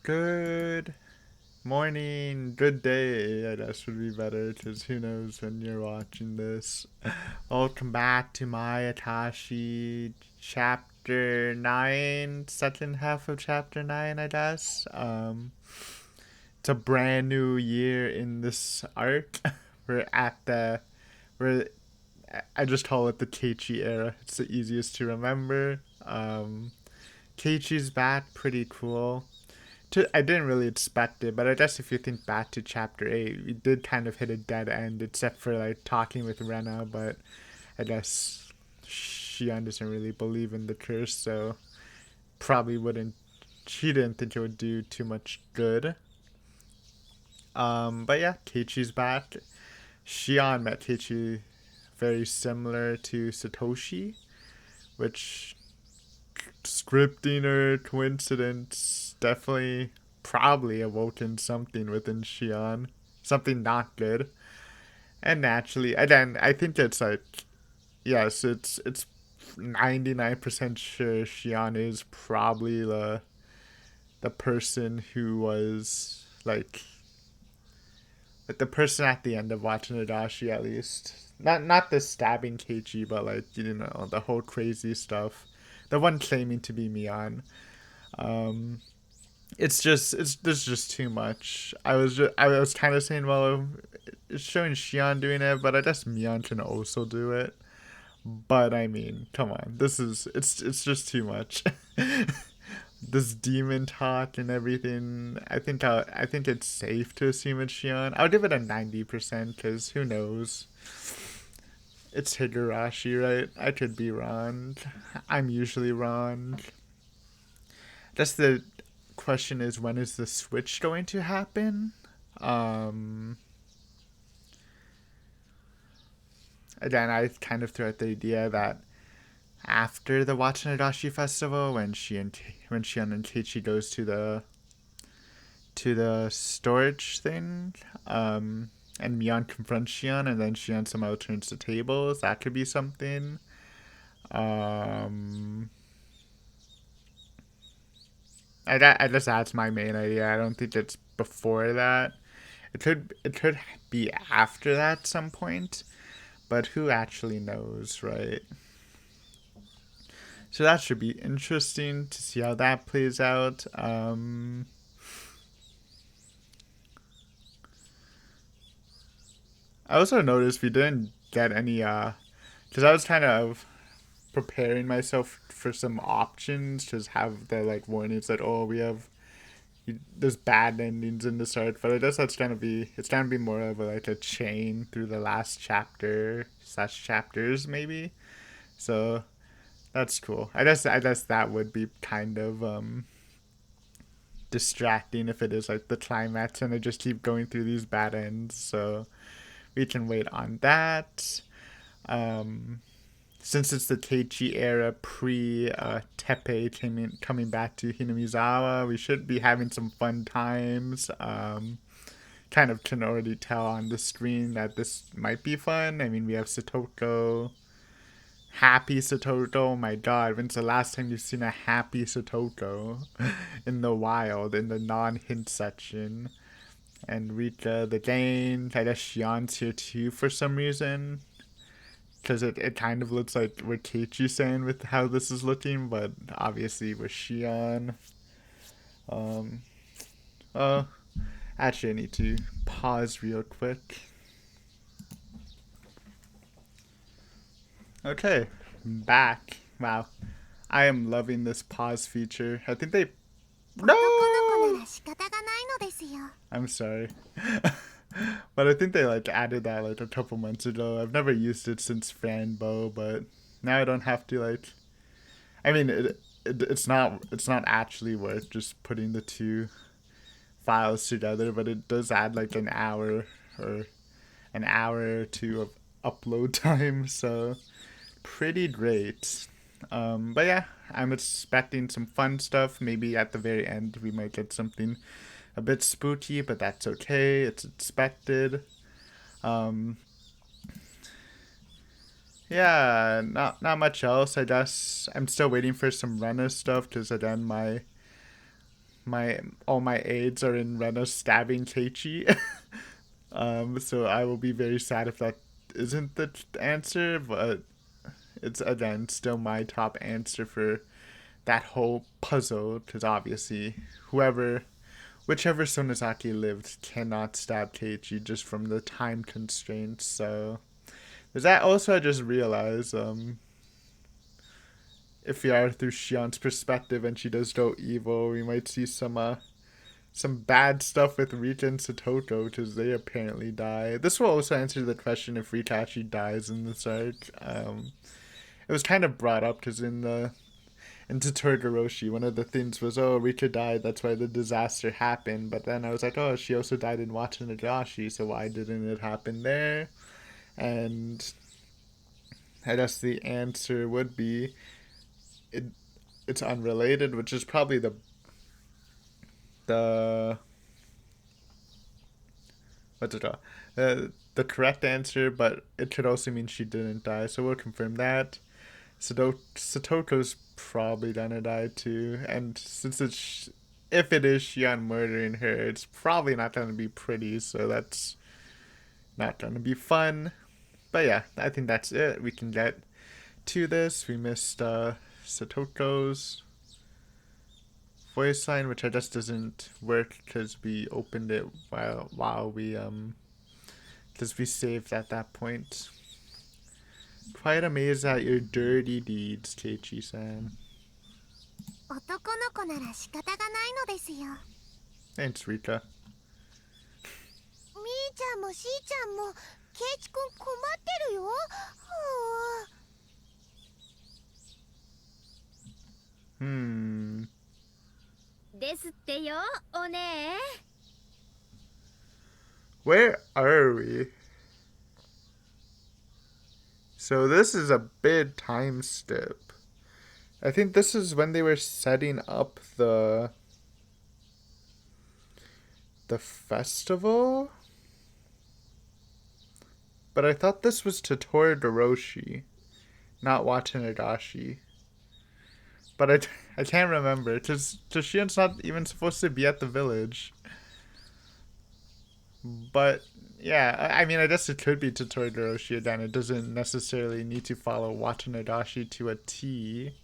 Good morning, good day, I guess would be better, because who knows when you're watching this. Welcome back to Meakashi chapter 9, second half of chapter 9, I guess. It's a brand new year in this arc. we're at the, we're, I just call it the Keiichi era. It's the easiest to remember. Keiichi's back, pretty cool. I didn't really expect it, but I guess if you think back to chapter 8, we did kind of hit a dead end, except for like talking with Rena, but I guess Shion doesn't really believe in the curse, so probably wouldn't. She didn't think it would do too much good. But yeah, Keiichi's back. Shion met Keiichi very similar to Satoshi, which scripting or coincidence definitely probably awoken something within Shion. Something not good. And naturally, again, I think it's like, yes, it's 99% sure Shion is probably the person who was like the person at the end of watching Adachi, at least. Not the stabbing Keiichi, but like, you know, the whole crazy stuff. The one claiming to be Mion. Um, it's there's just too much. I was kind of saying, well, it's showing Xian doing it, but I guess Mion can also do it. But I mean, come on, it's just too much. This demon talk and everything. I think it's safe to assume it's Xian. I'll give it a 90% because who knows. It's Higurashi, right? I could be wrong. I'm usually wrong. That's the question is, when is the switch going to happen? Um, Again, I kind of threw out the idea that after the Watanabe festival, when Shion and Keiichi goes to the storage thing, and Mion confronts Shion, and then Shion somehow turns the tables. That could be something. Um, I guess that's my main idea. I don't think it's before that. It could be after that at some point, but who actually knows, right? So that should be interesting to see how that plays out. I also noticed we didn't get any, because I was kind of preparing myself for some options, just have the like warnings that, oh, we have there's bad endings in the start, but I guess it's gonna be more of like a chain through the last chapter slash chapters maybe. So that's cool. I guess that would be kind of distracting if it is like the climax and I just keep going through these bad ends. So we can wait on that. Um, since it's the Keiichi era pre Teppei coming back to Hinamizawa, we should be having some fun times. Kind of can already tell on the screen that this might be fun. I mean, we have Satoko, happy Satoko. Oh my god, when's the last time you've seen a happy Satoko in the wild, in the non hint section? And Rika the Dane, I guess Shion's here too for some reason. Because it kind of looks like what Keiichi's saying with how this is looking, but obviously with Shion. Um, uh, Actually, I need to pause real quick. Okay, back. Wow, I am loving this pause feature. I think they. No! I'm sorry. But I think they like added that like a couple months ago. I've never used it since Fanbo, but now I don't have to like. I mean, it's not actually worth just putting the two files together, but it does add like or an hour or two of upload time, so pretty great. But yeah, I'm expecting some fun stuff. Maybe at the very end we might get something a bit spooky, but that's okay. It's expected. Um, yeah, not much else. I guess I'm still waiting for some Rena stuff because again my all my aides are in Rena stabbing Keiichi. So I will be very sad if that isn't the answer, but it's again still my top answer for that whole puzzle, because obviously whichever Sonozaki lived cannot stab Keiichi just from the time constraints. So there's that. Also, I just realized if we are through Shion's perspective and she does go evil, we might see some bad stuff with Rika and Satoko because they apparently die. This will also answer the question if Rika actually dies in this arc. It was kind of brought up because in Totoroshi, one of the things was, oh, Rika died, that's why the disaster happened. But then I was like, oh, she also died in Watanagashi, so why didn't it happen there? And I guess the answer would be it's unrelated, which is probably the what's it called? The correct answer, but it could also mean she didn't die, so we'll confirm that. Satoko's probably gonna die too, and since if it is Shion murdering her, it's probably not gonna be pretty, so that's not gonna be fun. But yeah, I think that's it. We can get to this. We missed Satoko's voice line, which I guess doesn't work because we opened it while we because we saved at that point. Quite amazed at your dirty deeds, Keiichi-san. Thanks, Rika. みーちゃんもしーちゃんもケイチくん困ってるよ。ですってよ、お姉。Where are we? So this is a big time skip. I think this is when they were setting up the festival? But I thought this was Totori, not Watanagashi. But I can't remember, because Toshion's not even supposed to be at the village. But, yeah, I mean, I guess it could be Totori again. It doesn't necessarily need to follow Watanagashi to a T.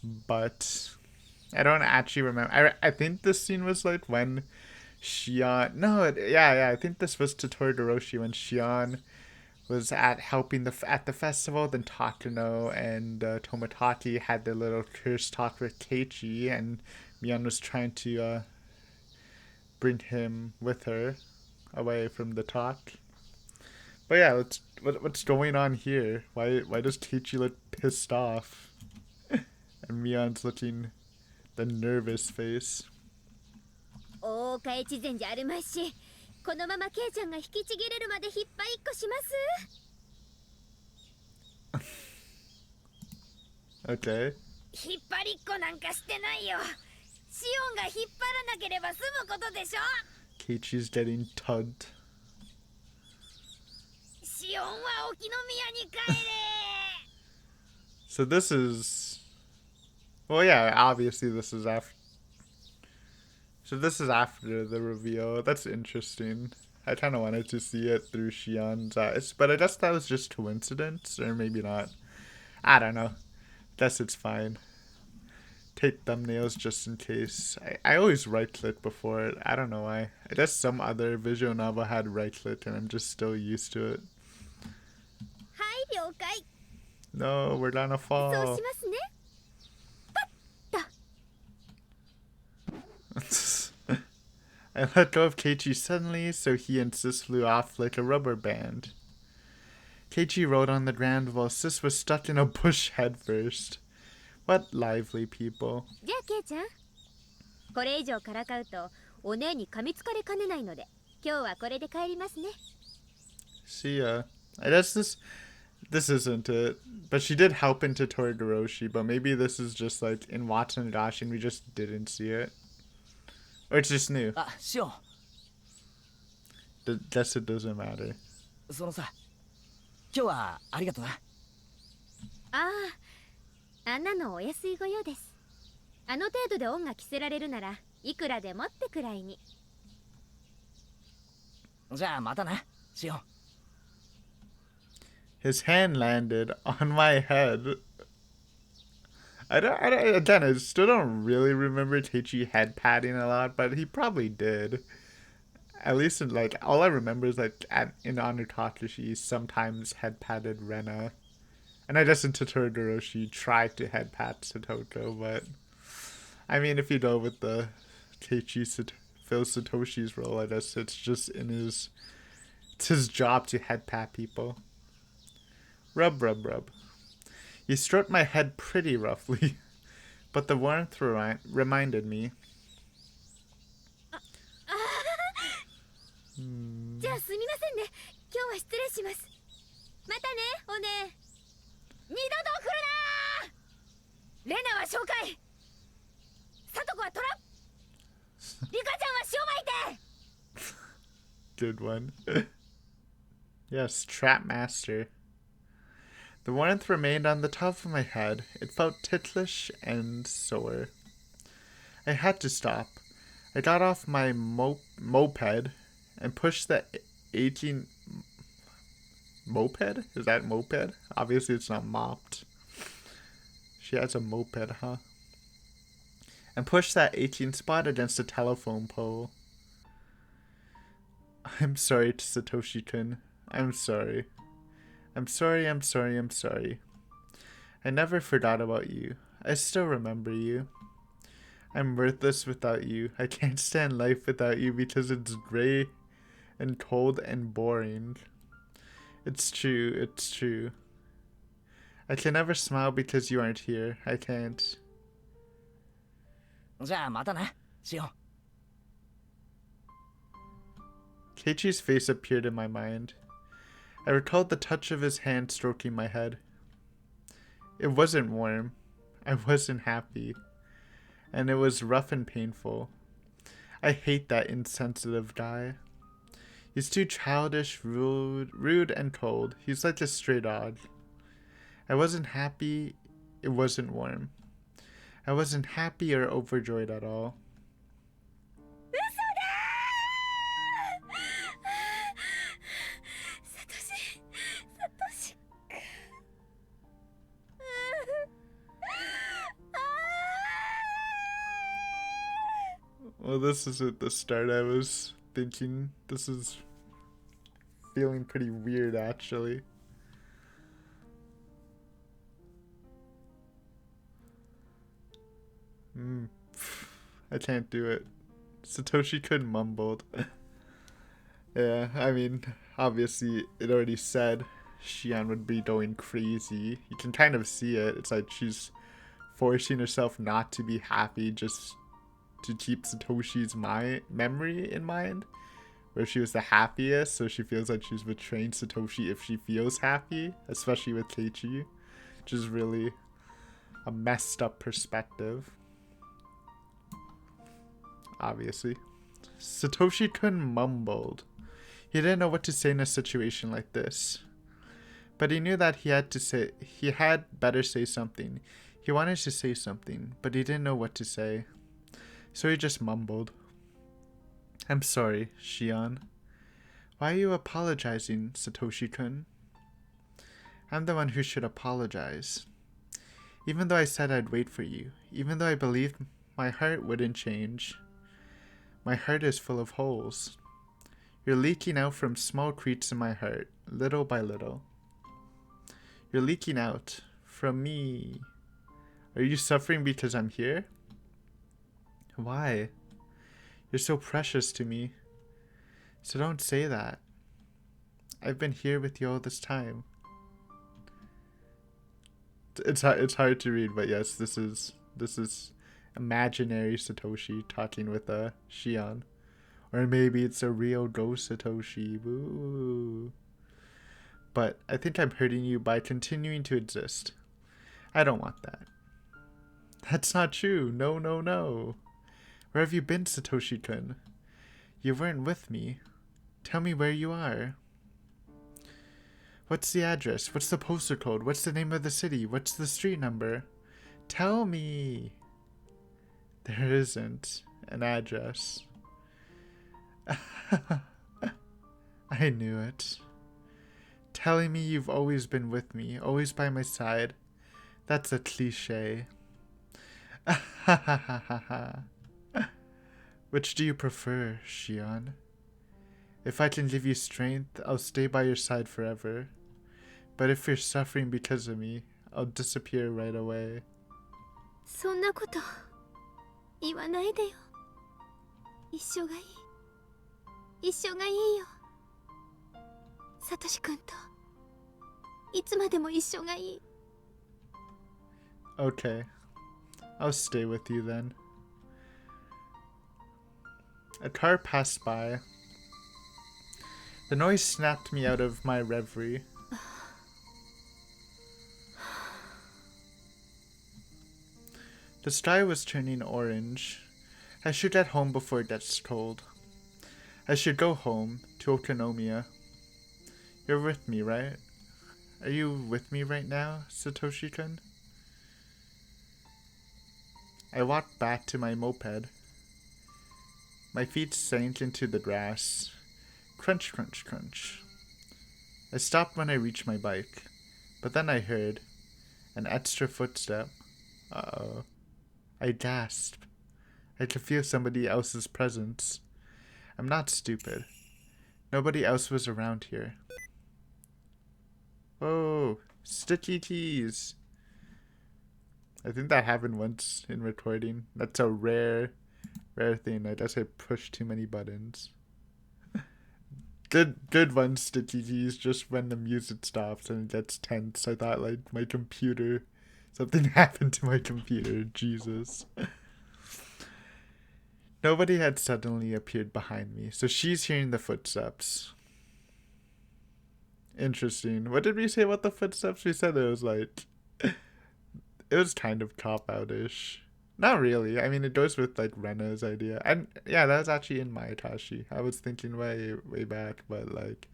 But I don't actually remember. I think this scene was like when Shion... No, I think this was Totori when Shion was helping at the festival. Then Takano and Tomotaki had their little curse talk with Keiichi, and Mion was trying to bring him with her away from the talk. But yeah, what's going on here? Why does Keiichi look pissed off? And Mion's looking the nervous face. 大岡越前じゃあるまいし、このままケイちゃんが引きちぎれるまで引っ張りっこします。Okay. 引っ張りっこなんかしてないよ。シオンが引っ張らなければ済むことでしょ。Keiichi's getting tugged. シオンは沖宮に帰れ。So this is... Well, yeah, obviously this is after... So this is after the reveal. That's interesting. I kind of wanted to see it through Shion's eyes, but I guess that was just coincidence, or maybe not. I don't know. Guess it's fine. Take thumbnails just in case. I always right-click before it. I don't know why. I guess some other visual novel had right-click, and I'm just still used to it. No, we're gonna fall. I let go of Keiichi suddenly, so he and Sis flew off like a rubber band. Keiichi rolled on the ground while Sis was stuck in a bush head first. What lively people. じゃあケイちゃん、これ以上からかうとお姉に噛みつかれかねないので、今日はこれで帰りますね。See ya. I guess this isn't it, but she did help into Todoroshi, but maybe this is just like in Watanagashi and we just didn't see it. Or it's just new. Sure. Guess it doesn't matter. そのさ、今日はありがとな。あんなのお安いご用です。あの程度で恩が着せられるならいくらでもってくらいに。じゃあまたな、シオン。 His hand landed on my head. Again, I still don't really remember Teichi head patting a lot, but he probably did. At least, like, all I remember is, like, in Honor Takashi, sometimes head patted Rena. And I guess in Totoro, she tried to head pat Satoko, but I mean, if you go with the Teichi Phil Satoshi's role, I guess it's just it's his job to head pat people. Rub, rub, rub. He stroked my head pretty roughly, but the warmth reminded me. じゃあすみませんね。今日は失礼します。またね、おね。二度と来るなー。レナは紹介。サトコはトラ。リカちゃんは塩巻いて。 Good one. Yes, Trap Master. The warmth remained on the top of my head. It felt ticklish and sore. I had to stop. I got off my moped and pushed the 18... Moped? Is that moped? Obviously it's not mopped. She has a moped, huh? And pushed that 18 spot against the telephone pole. I'm sorry to Satoshi-kun. I'm sorry. I'm sorry, I'm sorry, I'm sorry. I never forgot about you. I still remember you. I'm worthless without you. I can't stand life without you because it's gray and cold and boring. It's true, it's true. I can never smile because you aren't here. I can't. じゃあまたな、シオン。 Keiichi's face appeared in my mind. I recalled the touch of his hand stroking my head. It wasn't warm. I wasn't happy. And it was rough and painful. I hate that insensitive guy. He's too childish, rude and cold. He's like a stray dog. I wasn't happy. It wasn't warm. I wasn't happy or overjoyed at all. 嘘だー。サトシWell, this isn't the start I was thinking. This is feeling pretty weird, actually. I can't do it. Satoshi-kun mumbled. Yeah, I mean, obviously, it already said Shion would be going crazy. You can kind of see it. It's like she's forcing herself not to be happy just to keep Satoshi's memory in mind, where she was the happiest, so she feels like she's betraying Satoshi if she feels happy, especially with Keiichi, which is really a messed up perspective. Obviously. Satoshi-kun mumbled. He didn't know what to say in a situation like this. But he knew that he had better say something. He wanted to say something, but he didn't know what to say. So he just mumbled. I'm sorry, Shion. Why are you apologizing, Satoshi-kun? I'm the one who should apologize. Even though I said I'd wait for you, even though I believed my heart wouldn't change, my heart is full of holes. You're leaking out from small creaks in my heart, little by little. You're leaking out from me. Are you suffering because I'm here? Why? You're so precious to me. So don't say that. I've been here with you all this time. It's hard to read, but yes, this is imaginary Satoshi talking with Shion. Or maybe it's a real ghost Satoshi. Woo. But I think I'm hurting you by continuing to exist. I don't want that. That's not true. No, no, no. Where have you been, Satoshi-kun? You weren't with me. Tell me where you are. What's the address? What's the postal code? What's the name of the city? What's the street number? Tell me. There isn't an address. I knew it. Telling me you've always been with me, always by my side. That's a cliche. Which do you prefer, Shion? If I can give you strength, I'll stay by your side forever. But if you're suffering because of me, I'll disappear right away. そんなこと言わないでよ。一緒がいい。一緒がいいよ。サトシ君といつまでも一緒がいい。Okay, I'll stay with you then. A car passed by. The noise snapped me out of my reverie. The sky was turning orange. I should get home before it gets cold. I should go home to Okonomiya. You're with me, right? Are you with me right now, Satoshi-kun? I walked back to my moped. My feet sank into the grass. Crunch, crunch, crunch. I stopped when I reached my bike, but then I heard an extra footstep. Uh-oh. I gasped. I could feel somebody else's presence. I'm not stupid. Nobody else was around here. Whoa, sticky keys. I think that happened once in recording. That's a rare thing. I guess I pushed too many buttons. Good one, sticky keys, just when the music stops and it gets tense. I thought like my computer, something happened to my computer. Jesus. Nobody had suddenly appeared behind me, so she's hearing the footsteps. Interesting. What did we say about the footsteps? We said it was like, it was kind of cop-out-ish. Not really. I mean, it goes with like Rena's idea. And yeah, that was actually in Meakashi. I was thinking way back, but like,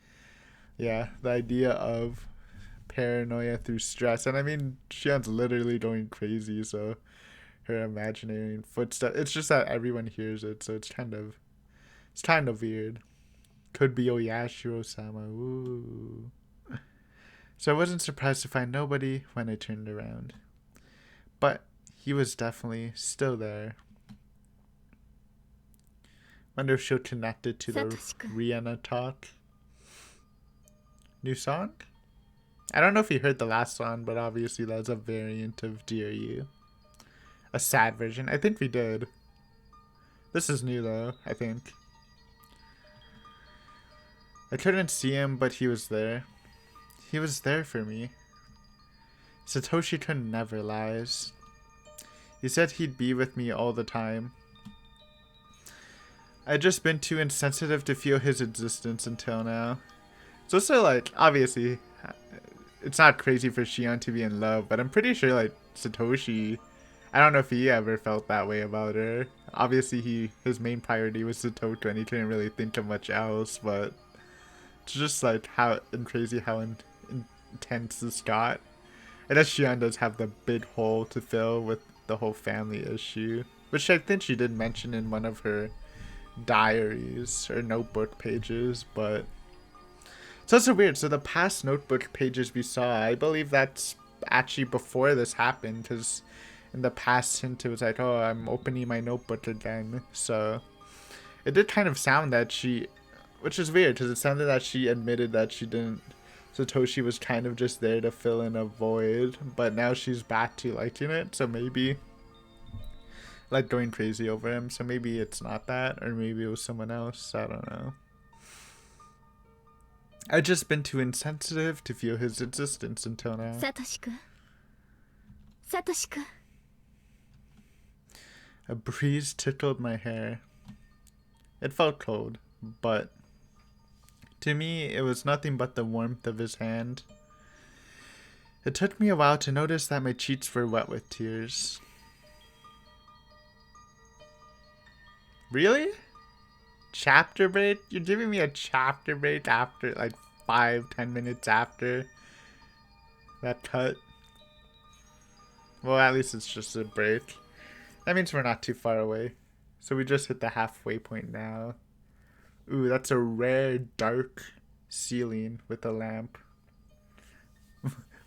yeah, the idea of paranoia through stress. And I mean, Shion's literally going crazy, so her imagining footsteps. It's just that everyone hears it, so it's kind of weird. Could be Oyashiro-sama. Ooh. So I wasn't surprised to find nobody when I turned around. But he was definitely still there. Wonder if she'll connect it to the Rihanna talk. New song? I don't know if you heard the last song, but obviously that's a variant of Dear You. A sad version. I think we did. This is new though, I think. I couldn't see him, but he was there. He was there for me. Satoshi-kun never lies. He said he'd be with me all the time. I'd just been too insensitive to feel his existence until now. It's also like, obviously, it's not crazy for Shion to be in love, but I'm pretty sure like Satoshi, I don't know if he ever felt that way about her. Obviously his main priority was Satoku and he couldn't really think of much else, but it's just like how crazy how intense this got. And as Shion does have the big hole to fill with the whole family issue, which I think she did mention in one of her diaries or notebook pages, but it's also weird. So the past notebook pages we saw, I believe that's actually before this happened, because in the past hint it was like, oh, I'm opening my notebook again. So it did kind of sound that she, which is weird because it sounded that she admitted that she didn't, Satoshi was kind of just there to fill in a void, but now she's back to liking it, so maybe like going crazy over him. So maybe it's not that, or maybe it was someone else. I don't know. I've just been too insensitive to feel his existence until now. Satoshi-kun. Satoshi-kun. A breeze tickled my hair. It felt cold, but to me, it was nothing but the warmth of his hand. It took me a while to notice that my cheeks were wet with tears. Really? Chapter break? You're giving me a chapter break after like 5-10 minutes after that cut? Well, at least it's just a break. That means we're not too far away. So we just hit the halfway point now. Ooh, that's a rare dark ceiling with a lamp.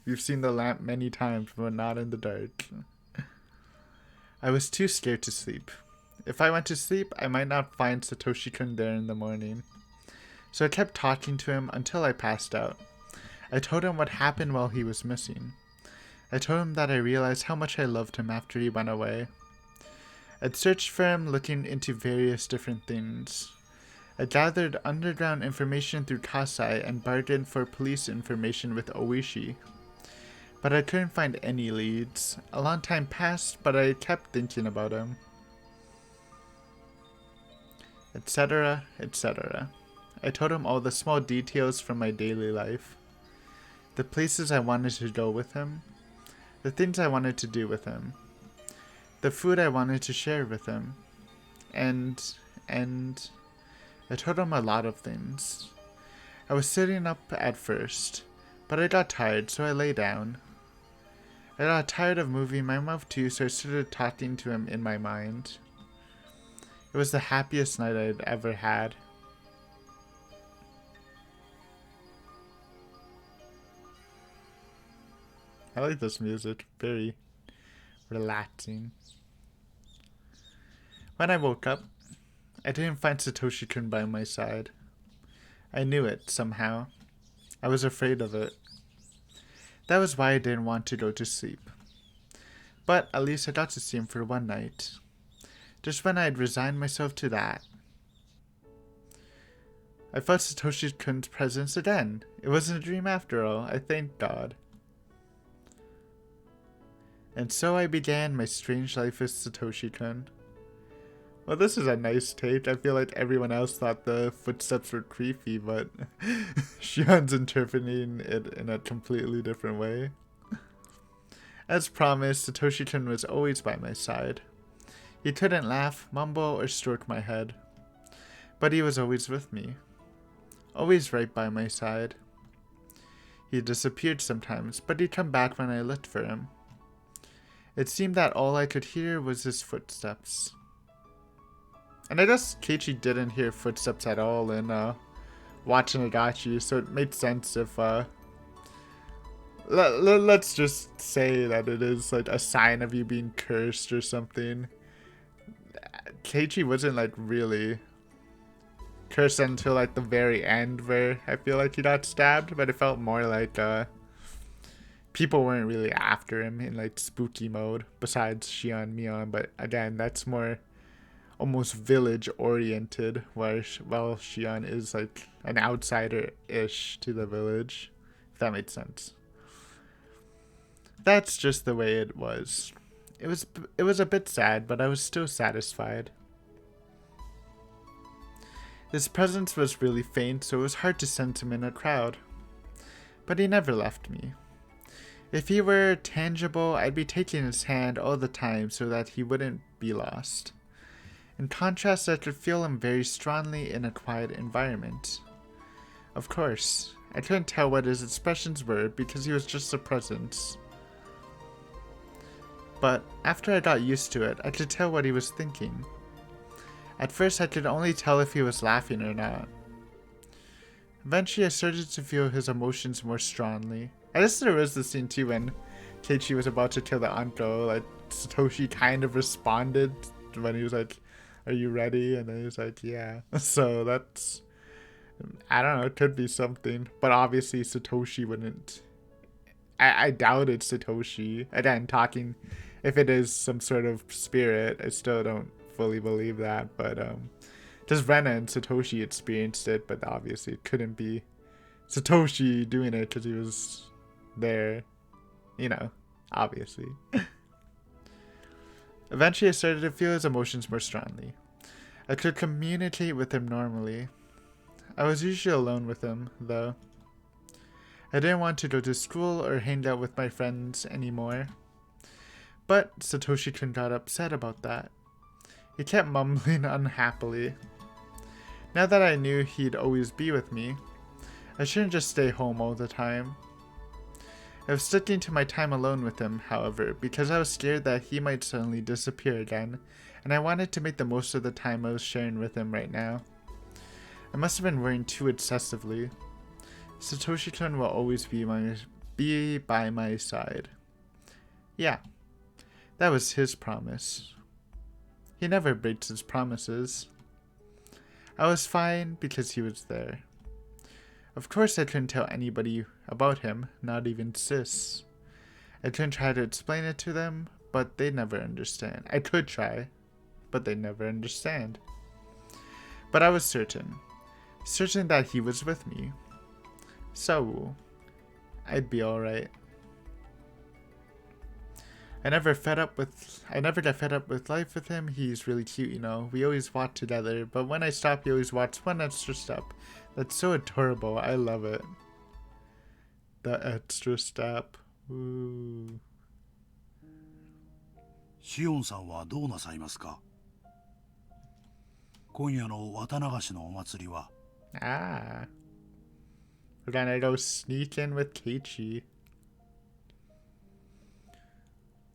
We've seen the lamp many times, but not in the dark. I was too scared to sleep. If I went to sleep, I might not find Satoshi-kun there in the morning. So I kept talking to him until I passed out. I told him what happened while he was missing. I told him that I realized how much I loved him after he went away. I'd searched for him, looking into various different things. I gathered underground information through Kasai and bargained for police information with Oishi. But I couldn't find any leads. A long time passed, but I kept thinking about him. Etc., etc. I told him all the small details from my daily life. The places I wanted to go with him. The things I wanted to do with him. The food I wanted to share with him. And I told him a lot of things. I was sitting up at first, but I got tired, so I lay down. I got tired of moving my mouth too, so I started talking to him in my mind. It was the happiest night I'd ever had. I like this music, very relaxing. When I woke up, I didn't find Satoshi-kun by my side. I knew it, somehow. I was afraid of it. That was why I didn't want to go to sleep. But at least I got to see him for one night. Just when I had resigned myself to that. I felt Satoshi-kun's presence again. It wasn't a dream after all, I thank God. And so I began my strange life with Satoshi-kun. Well, this is a nice take. I feel like everyone else thought the footsteps were creepy, but Shion's interpreting it in a completely different way. As promised, Satoshi-kun was always by my side. He couldn't laugh, mumble, or stroke my head. But he was always with me. Always right by my side. He disappeared sometimes, but he'd come back when I looked for him. It seemed that all I could hear was his footsteps. And I guess Keiichi didn't hear footsteps at all in watching Higurashi, so it made sense if let's just say that it is like a sign of you being cursed or something. Keiichi wasn't like really cursed until like the very end, where I feel like he got stabbed, but it felt more like people weren't really after him in like spooky mode besides Shion Mion, but again, that's more almost village oriented, while Shion is like an outsider-ish to the village, if that made sense. That's just the way it was. It was a bit sad, but I was still satisfied. His presence was really faint, so it was hard to sense him in a crowd. But he never left me. If he were tangible, I'd be taking his hand all the time so that he wouldn't be lost. In contrast, I could feel him very strongly in a quiet environment. Of course, I couldn't tell what his expressions were because he was just a presence. But after I got used to it, I could tell what he was thinking. At first, I could only tell if he was laughing or not. Eventually, I started to feel his emotions more strongly. I guess there was the scene too when Keiichi was about to kill the uncle. Like, Satoshi kind of responded when he was like, "Are you ready?" And then he was like, "Yeah." So that's, I don't know, it could be something. But obviously Satoshi wouldn't. I doubted Satoshi. Again, talking, if it is some sort of spirit, I still don't fully believe that. But just Rena and Satoshi experienced it, but obviously it couldn't be Satoshi doing it because he was there, you know, obviously. Eventually I started to feel his emotions more strongly. I could communicate with him normally. I was usually alone with him, though. I didn't want to go to school or hang out with my friends anymore. But Satoshi-kun got upset about that. He kept mumbling unhappily. Now that I knew he'd always be with me, I shouldn't just stay home all the time. I was sticking to my time alone with him, however, because I was scared that he might suddenly disappear again, and I wanted to make the most of the time I was sharing with him right now. I must have been worrying too excessively. Satoshi-kun will always be by my side. Yeah, that was his promise. He never breaks his promises. I was fine because he was there. Of course I couldn't tell anybody about him, not even Sis. I couldn't try to explain it to them, but they'd never understand. I could try, but they'd never understand. But I was certain that he was with me. So, I'd be alright. I never got fed up with life with him. He's really cute, you know. We always walk together, but when I stop, he always walks one extra step. That's so adorable. I love it. The extra step. Ooh. シオンさんはどうなさいますか？今夜の綿流しのお祭りは。Ah. We're gonna go sneak in with Keiichi.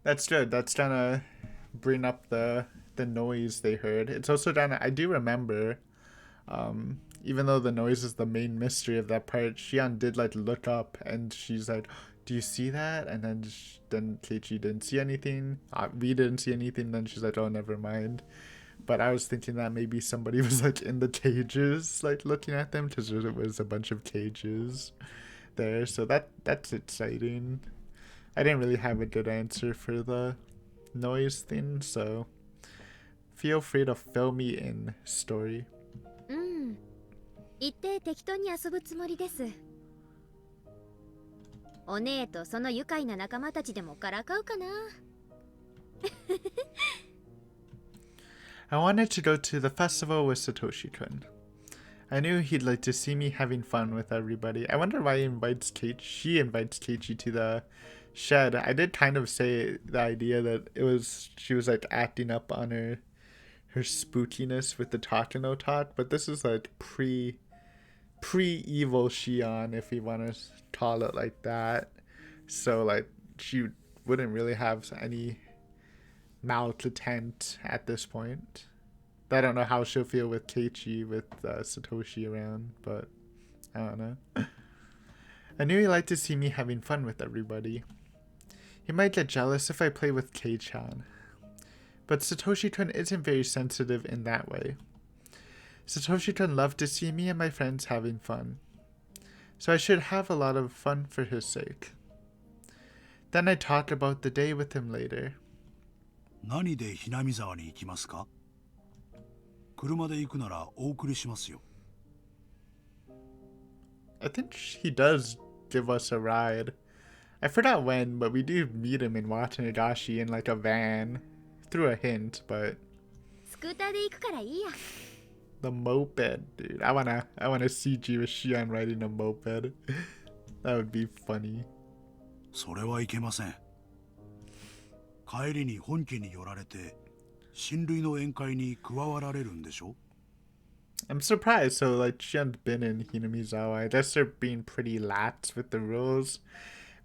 That's good. That's gonna bring up the noise they heard. It's also gonna, I do remember, even though the noise is the main mystery of that part, Shion did like look up and she's like, do you see that? And then Keiichi didn't see anything. We didn't see anything. Then she's like, oh, never mind. But I was thinking that maybe somebody was like in the cages, like looking at them, because there was a bunch of cages there. So that's exciting. I didn't really have a good answer for the noise thing, so feel free to fill me in, story. 言って適当に遊ぶつもりです。お姉とその愉快な仲間たちでもからかうかな。I wanted to go to the festival with Satoshi-kun. I knew he'd like to see me having fun with everybody. I wonder why she invites Keiichi to the shed. I did kind of say the idea that she was like acting up on her spookiness with the Takano talk, but this is like pre-evil Shion, if you want to call it like that. So like she wouldn't really have any malcontent at this point. I don't know how she'll feel with Keiichi with Satoshi around, but I don't know. I knew he liked to see me having fun with everybody. He might get jealous if I play with Kei-chan. But Satoshi-kun isn't very sensitive in that way. Satoshi-kun loved to see me and my friends having fun. So I should have a lot of fun for his sake. Then I talk about the day with him later. 何でひなみ沢に行きますか？車で行くならお送りしますよ。I think he does give us a ride. I forgot when, but we do meet him in Higurashi in like a van. Through a hint, but スクーターで行くからいいや。 the moped, dude. I wanna see G with Shion riding a moped. That would be funny. それはいけません。帰りに本家に寄られて親類の宴会に加わられるんでしょ？ I'm surprised. So like Shion's been in Hinamizawa. I guess they're being pretty lax with the rules.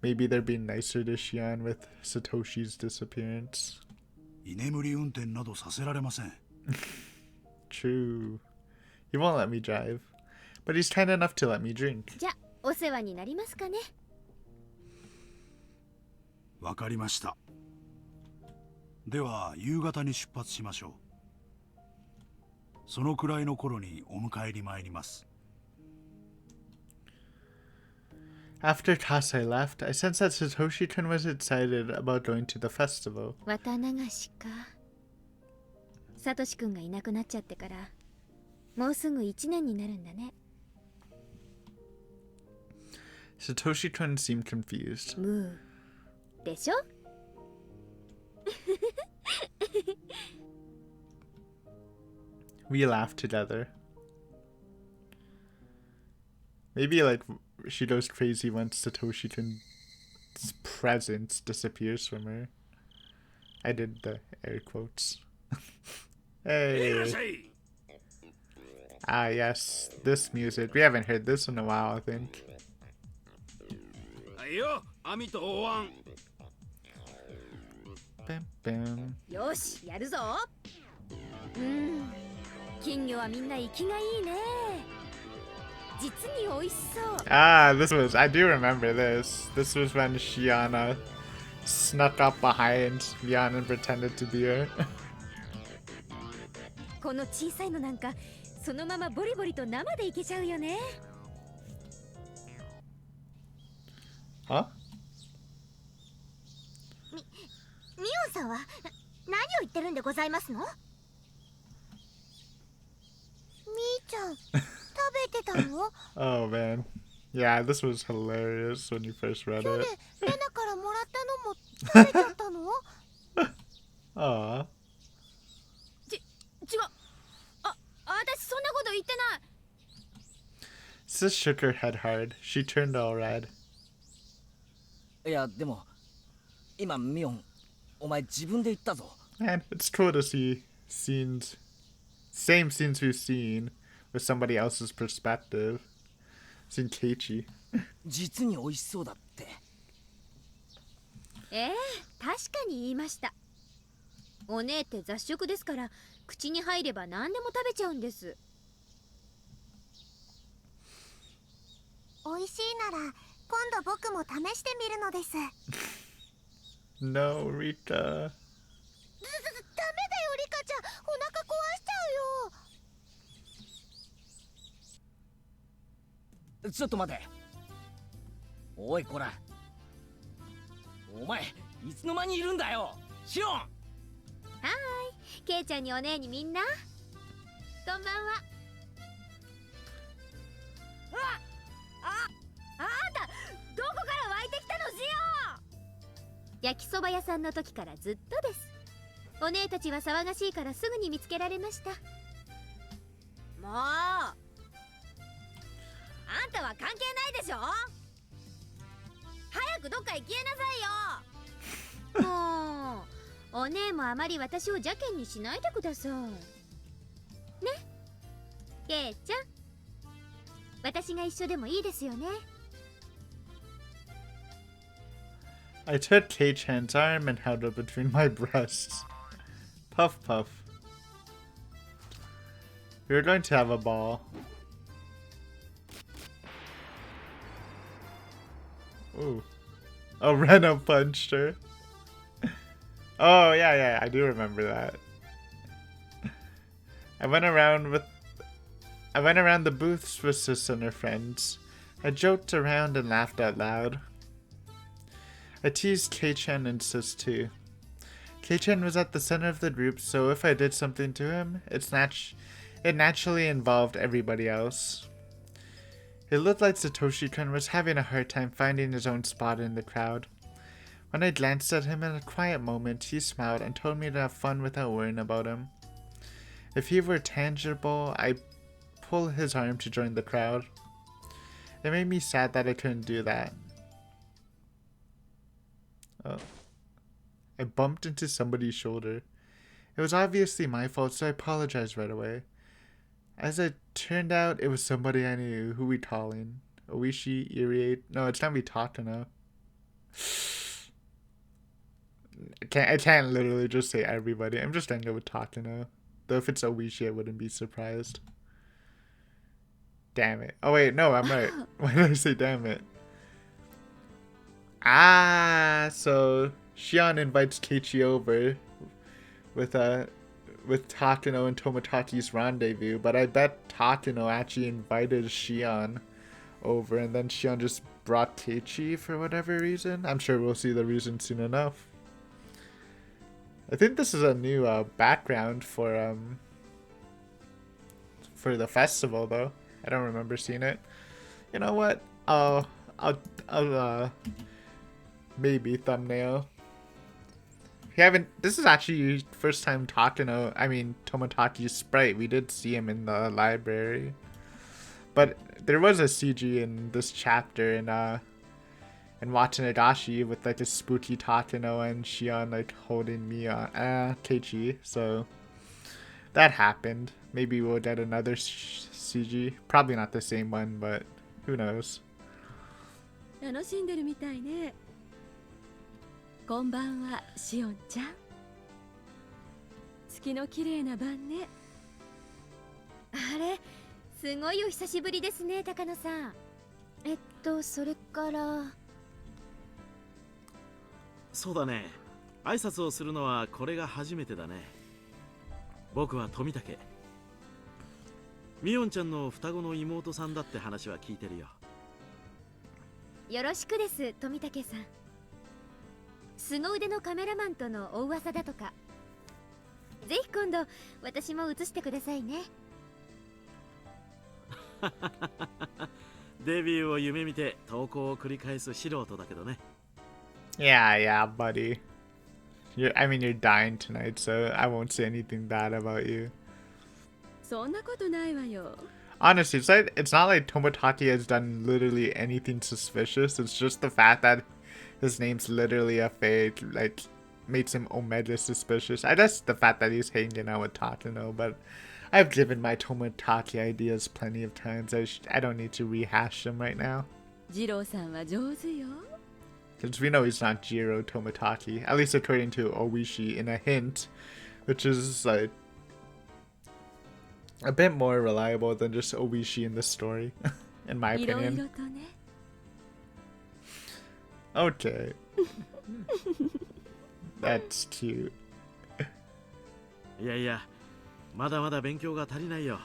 Maybe they're being nicer to Shion with Satoshi's disappearance. 居眠り運転などさせられません。True. He won't let me drive, but he's kind enough to let me drink. じゃ、お世話になりますかね。わかりました。では夕方に出発しましょう。そのくらいの頃にお迎えに参ります。After Kasai left, I sensed that Satoshi-kun was excited about going to the festival. 綿流しか。サトシ君がいなくなっちゃってから、もうすぐ1年になるんだね。Satoshi-kun seemed confused. ムー。でしょ？ We laughed together. Maybe like she goes crazy once Satoshi-kun's presence disappears from her. I did the air quotes. Hey. Ah, yes, this music. We haven't heard this in a while, I think. はいよ。網とお椀 Bam, bam. よしやるぞ。金魚はみんな生きがいいね。実に美味しそう。 Ah, I do remember this. This was when Shiana snuck up behind Mian and pretended to be her. この小さいのなんかそのままボリボリと生でいけちゃうよね。 Huh? ミオンさんは何を言ってるんでございますの？みーちゃん食べてたの？ Oh man. Yeah, this was hilarious when you first read 去年 it. レナからもらったのも食べちゃったの？ Aw. 違う。私そんなこと言ってない。 Sis shook her head hard. She turned all red. いやでも今ミオンお前自分で言ったぞ。 Man, it's cool to see scenes, same scenes we've seen with somebody else's perspective. Seen Keiichi. 実に美味しそうだって。確かに言いました。お姉って雑食ですから口に入れば何でも食べちゃうんです。美味しいなら今度僕も試してみるのです。 No, Rita. ダメだよリカちゃん、お腹壊しちゃうよ。ちょっと待て。おいこら。お前いつの間にいるんだよシオン。ケイちゃんにお姉にみんなこんばんは。あんたどこから湧いてきたのシオン？焼きそば屋さんの時からずっとです。お姉たちは騒がしいからすぐに見つけられました。もうあんたは関係ないでしょ。早くどっか行きなさいよ。もうお姉もあまり私を邪険にしないでくださいね。ケイちゃん、私が一緒でもいいですよね。 I took Kei-chan's arm and held it between my breasts. Puff puff. We were going to have a ball. Ooh. Oh, Rena punched her. Oh, yeah, I do remember that. I went around the booths with Sis and her friends. I joked around and laughed out loud. I teased Kei-chan and Sis too. Kei-chan was at the center of the group, so if I did something to him, it naturally involved everybody else. It looked like Satoshi-kun was having a hard time finding his own spot in the crowd. When I glanced at him in a quiet moment, he smiled and told me to have fun without worrying about him. If he were tangible, I'd pull his arm to join the crowd. It made me sad that I couldn't do that. Oh. I bumped into somebody's shoulder. It was obviously my fault, so I apologized right away. As it turned out, it was somebody I knew. Who we calling? Oishi, Irie? No, it's not Takano. I can't literally just say everybody. I'm just gonna go with Takano. Though if it's Oishi, I wouldn't be surprised. Damn it. Oh wait, no, I'm right. Why did I say damn it? Ah, so Shion invites Keiichi over with Takano and Tomotaki's rendezvous, but I bet Takano actually invited Shion over and then Shion just brought Keiichi for whatever reason. I'm sure we'll see the reason soon enough. I think this is a new background for the festival though. I don't remember seeing it. You know what? I'll maybe thumbnail. This is actually first time Tomotaki's sprite. We did see him in the library. But there was a CG in this chapter in Higurashi with like a spooky Takano and Shion like holding Keiichi. So that happened. Maybe we'll get another CG. Probably not the same one, but who knows. 楽しんでるみたいね。こんばんは、しおんちゃん。月の綺麗な晩ね。あれ、すごいお久しぶりですね、高野さん。それから。そうだね。挨拶をするのはこれが初めてだね。僕は富武。みおんちゃんの双子の妹さんだって話は聞いてるよ。よろしくです、富武さん。凄腕のカメラマンとのお噂だとか。ぜひ今度私も映してくださいね。デビューを夢見て投稿を繰り返す素人だけどね。Yeah, yeah, buddy. I mean, you're dying tonight, so I won't say anything bad about you. そんなことないわよ。 Honestly, it's not like Tomotachi has done literally anything suspicious. It's just the fact that his name's literally a fake, like, makes him omega suspicious. I guess the fact that he's hanging out with Tatano, but I've given my Tomotachi ideas plenty of times. I don't need to rehash them right now. ジローさんは上手よ。 Because we know he's not Jiro Tomotachi, at least according to Oishi in a hint, which is like a bit more reliable than just Oishi in the story, in my いろいろ opinion. とね。 Okay. That's cute. いやいや、まだまだ勉強が足りないよ。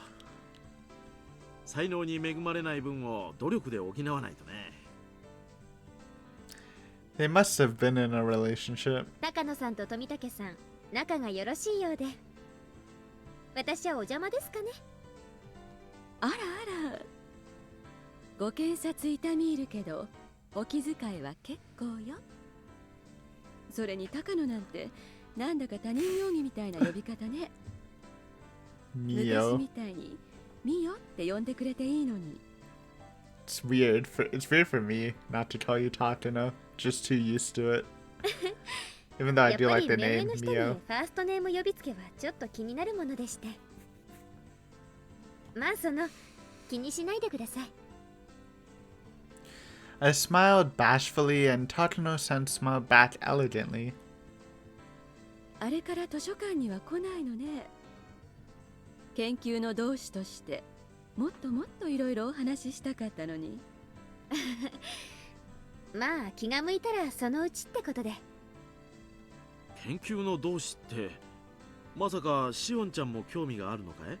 才能に恵まれない分を努力で補わないとね。They must have been in a relationship. 高野さんと富武さん、仲がよろしいようで。私はお邪魔ですかね。あらあら。ご検察痛み入るけど、お気遣いは結構よ。それに高野なんて、なんだか他人名義みたいな呼び方ね。昔 Mio. みたいに、ミヨって呼んでくれていいのに。It's weird. It's weird for me not to call you Tatano. Just too used to it. Even though I やっ do ぱ like り the 目上 name の人に Mio. ファーストネーム呼びつけはちょっと気になるものでして。まあ気にしないでください。I smiled bashfully, and Tatano-san smiled back elegantly. あれから図書館には来ないのね。研究の同志としてもっともっといろいろお話ししたかったのに。まあ気が向いたらそのうちってことで。研究の同志って、まさかしおんちゃんも興味があるのかい？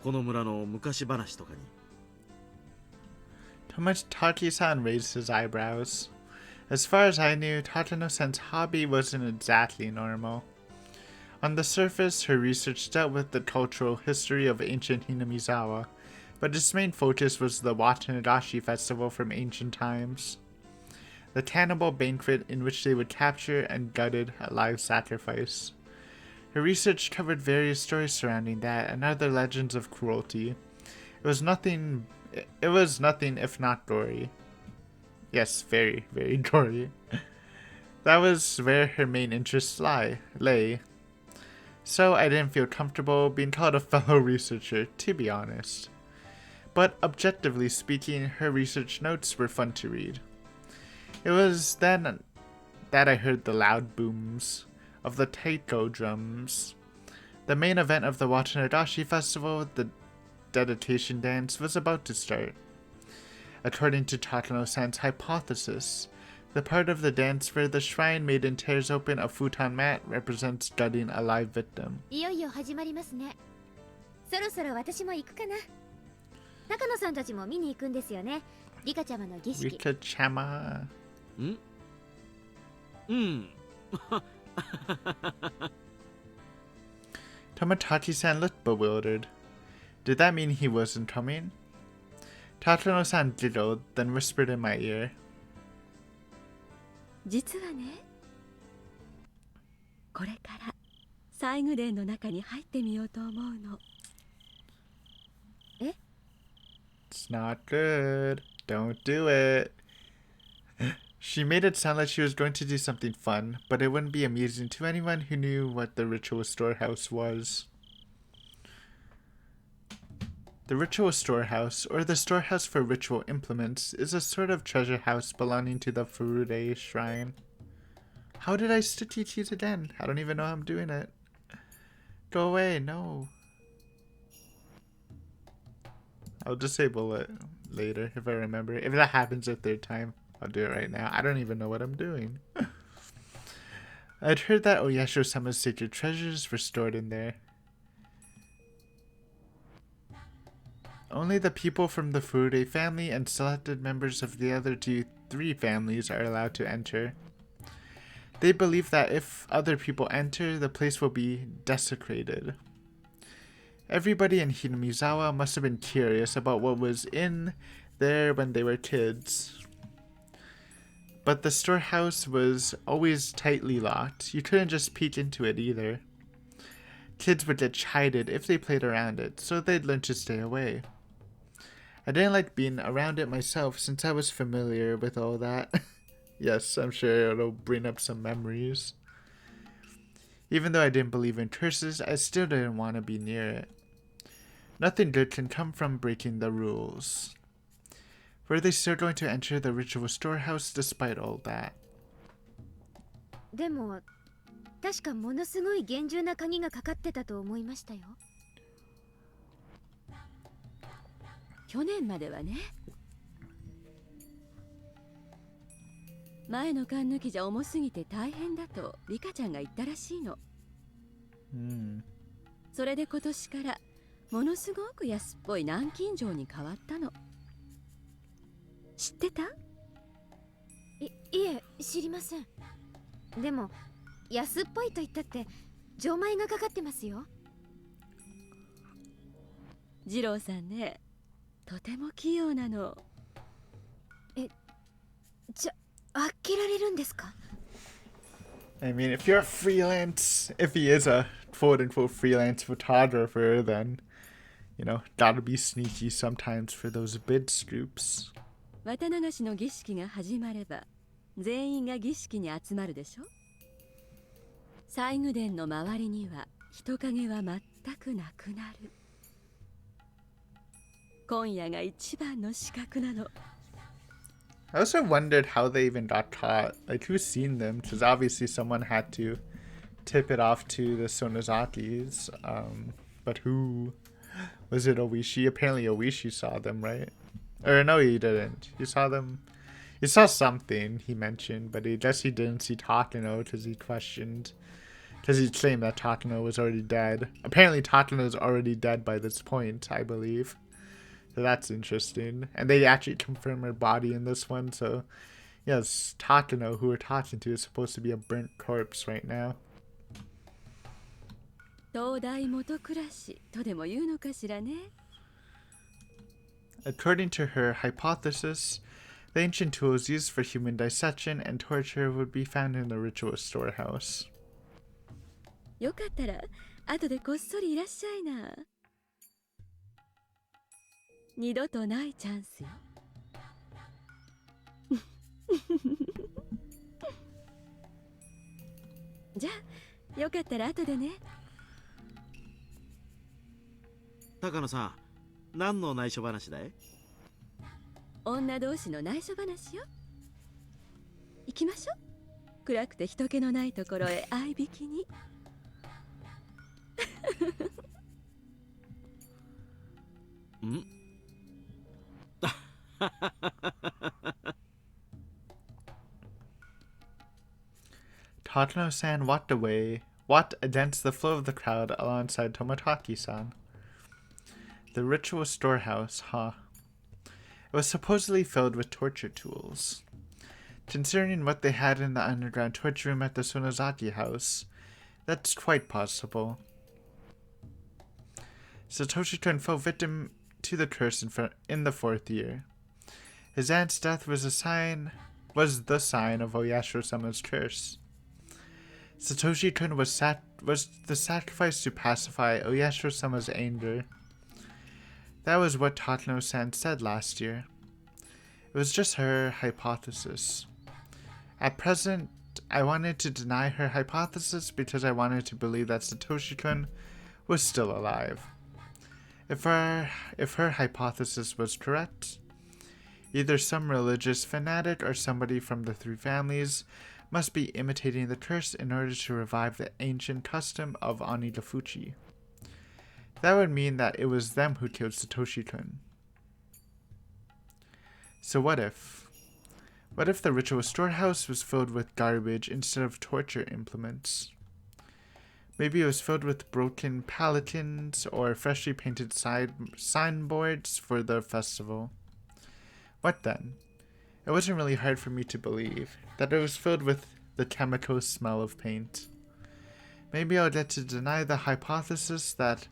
この村の昔話とかに。Tomotachi-san raised his eyebrows. As far as I knew, Tatano-san's hobby wasn't exactly normal. On the surface, her research dealt with the cultural history of ancient Hinamizawa, but its main focus was the Watanashi festival from ancient times. The cannibal banquet in which they would capture and gutted a live sacrifice. Her research covered various stories surrounding that and other legends of cruelty. It was nothing if not gory. Yes, very, very gory. That was where her main interests lay. So I didn't feel comfortable being called a fellow researcher, to be honest. But objectively speaking, her research notes were fun to read. It was then that I heard the loud booms of the taiko drums. The main event of the Watanashi festival, the dedication dance, was about to start. According to Tatano-san's hypothesis, the part of the dance where the shrine maiden tears open a futon mat represents gutting a live victim. いよいよ始まりますね。そろそろ私も行くかな。高野さんたちも見に行くんですよね。リカちゃまの儀式。Rika-chama. ん？うん。Tomotachi-san looked bewildered. Did that mean he wasn't coming? Tatano-san giggled, then whispered in my ear. 実はね、これから西宮殿の中に入ってみようと思うの。え？ It's not good. Don't do it. She made it sound like she was going to do something fun, but it wouldn't be amusing to anyone who knew what the ritual storehouse was. The ritual storehouse, or the storehouse for ritual implements, is a sort of treasure house belonging to the Furude shrine. How did I teach it again? I don't even know how I'm doing it. Go away, no. I'll disable it later if I remember. If that happens a third time, I'll do it right now. I don't even know what I'm doing. I'd heard that Oyasho-sama's sacred treasures were stored in there. Only the people from the Furude family and selected members of the other three families are allowed to enter. They believe that if other people enter, the place will be desecrated. Everybody in Hinamizawa must have been curious about what was in there when they were kids. But the storehouse was always tightly locked. You couldn't just peek into it either. Kids would get chided if they played around it, so they'd learn to stay away. I didn't like being around it myself since I was familiar with all that. Yes, I'm sure it'll bring up some memories. Even though I didn't believe in curses, I still didn't want to be near it. Nothing good can come from breaking the rules. Were they still going to enter the ritual storehouse despite all that? でも確かものすごい厳重な鍵がかかってたと思いましたよ。去年まではね。前の缶抜きじゃ重すぎて大変だとリカちゃんが言ったらしいの。それで今年からものすごく安っぽい南京錠に変わったの。知ってた？いえ、知りません。でも安っぽいと言ったって錠前がかかってますよ。二郎さんね、とても器用なの。じゃ開けられるんですか？ I mean, if you're a freelance, if he is a quote-unquote freelance photographer, then, you know, gotta be sneaky sometimes for those bid scoops. 綿流しの儀式が始まれば全員が儀式に集まるでしょ。西宮殿の周りには人影は全くなくなる。今夜が一番の資格なの。I also wondered how they even got caught. Like, who's seen them? Because obviously someone had to tip it off to the Sonozakis. But who? Was it Oishi? Apparently Oishi saw them, right? Or no, he didn't. He saw them. He saw something, he mentioned, but I guess he didn't see Takano because he questioned. Because he claimed that Takano was already dead. Apparently Takano is already dead by this point, I believe. So that's interesting. And they actually confirm her body in this one, so yes, Takano, who we're talking to, is supposed to be a burnt corpse right now. 東大元暮らしとでも言うのかしらね。According to her hypothesis, the ancient tools used for human dissection and torture would be found in the ritual storehouse. よかったら後でこっそりいらっしゃいな。二度とないチャンスよ。じゃあよかったら後でね。高野さん、何の内緒話だい？女同士の内緒話よ。行きましょう。暗くて人気のないところへ相引きに。んTakano-san walked against the flow of the crowd alongside Toмотaki-san. The ritual storehouse, huh? It was supposedly filled with torture tools. Considering what they had in the underground torture room at the Sonozaki house, that's quite possible. Satoshi-kun fell victim to the curse in the 4th year. His aunt's death was the sign of Oyasho-sama's curse. Satoshi-kun was the sacrifice to pacify Oyasho-sama's anger. That was what Takano-san said last year. It was just her hypothesis. At present, I wanted to deny her hypothesis because I wanted to believe that Satoshi-kun was still alive. If her hypothesis was correct, either some religious fanatic or somebody from the three families must be imitating the curse in order to revive the ancient custom of Onidafuchi. That would mean that it was them who killed Satoshi-kun. So what if? What if the ritual storehouse was filled with garbage instead of torture implements? Maybe it was filled with broken paladins or freshly painted signboards for the festival. What then? It wasn't really hard for me to believe that it was filled with the chemical smell of paint. Maybe I'll get to deny the hypothesis that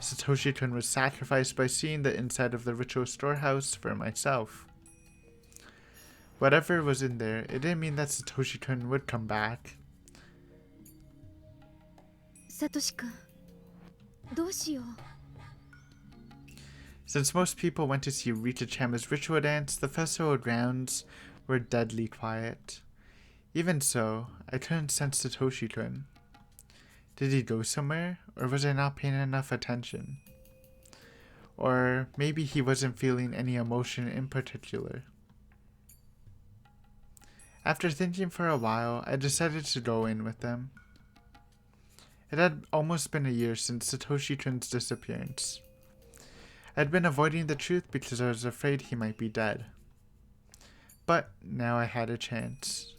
Satoshi-kun was sacrificed by seeing the inside of the ritual storehouse for myself. Whatever was in there, it didn't mean that Satoshi-kun would come back. サトシ君どうしよう Since most people went to see Rita Chama's ritual dance, the festival grounds were deadly quiet. Even so, I couldn't sense Satoshi-kun. Did he go somewhere, or was I not paying enough attention? Or maybe he wasn't feeling any emotion in particular. After thinking for a while, I decided to go in with them. It had almost been a year since Satoshi-kun's disappearance. I'd been avoiding the truth because I was afraid he might be dead. But now I had a chance.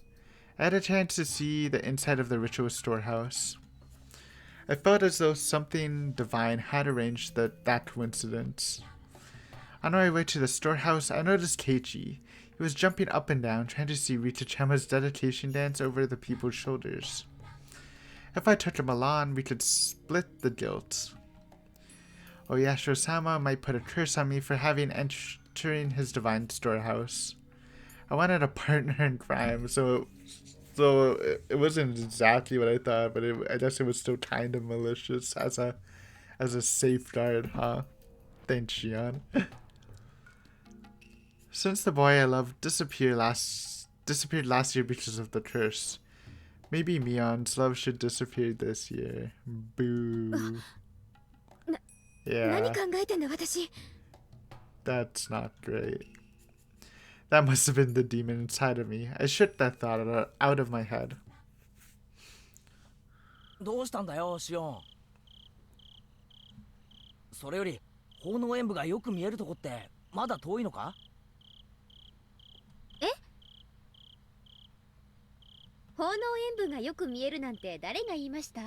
I had a chance to see the inside of the ritual storehouse. I felt as though something divine had arranged that coincidence. On my way to the storehouse, I noticed Keiichi. He was jumping up and down, trying to see Rita Chama's dedication dance over the people's shoulders. If I took him along, we could split the guilt. Oyashiro-sama might put a curse on me for having entering his divine storehouse. I wanted a partner in crime, so it wasn't exactly what I thought, but I guess it was still kind of malicious as a safeguard, huh? Thanks, Shion. Since the boy I loved disappeared last year because of the curse, maybe Mion's love should disappear this year. Boo. Yeah. 何考えてんだ私 That's not great. That must have been the demon inside of me. I shook that thought out of my head. どうしたんだよシオン。それより奉納演舞がよく見えるとこってまだ遠いのか？奉納演舞がよく見えるなんて誰が言いました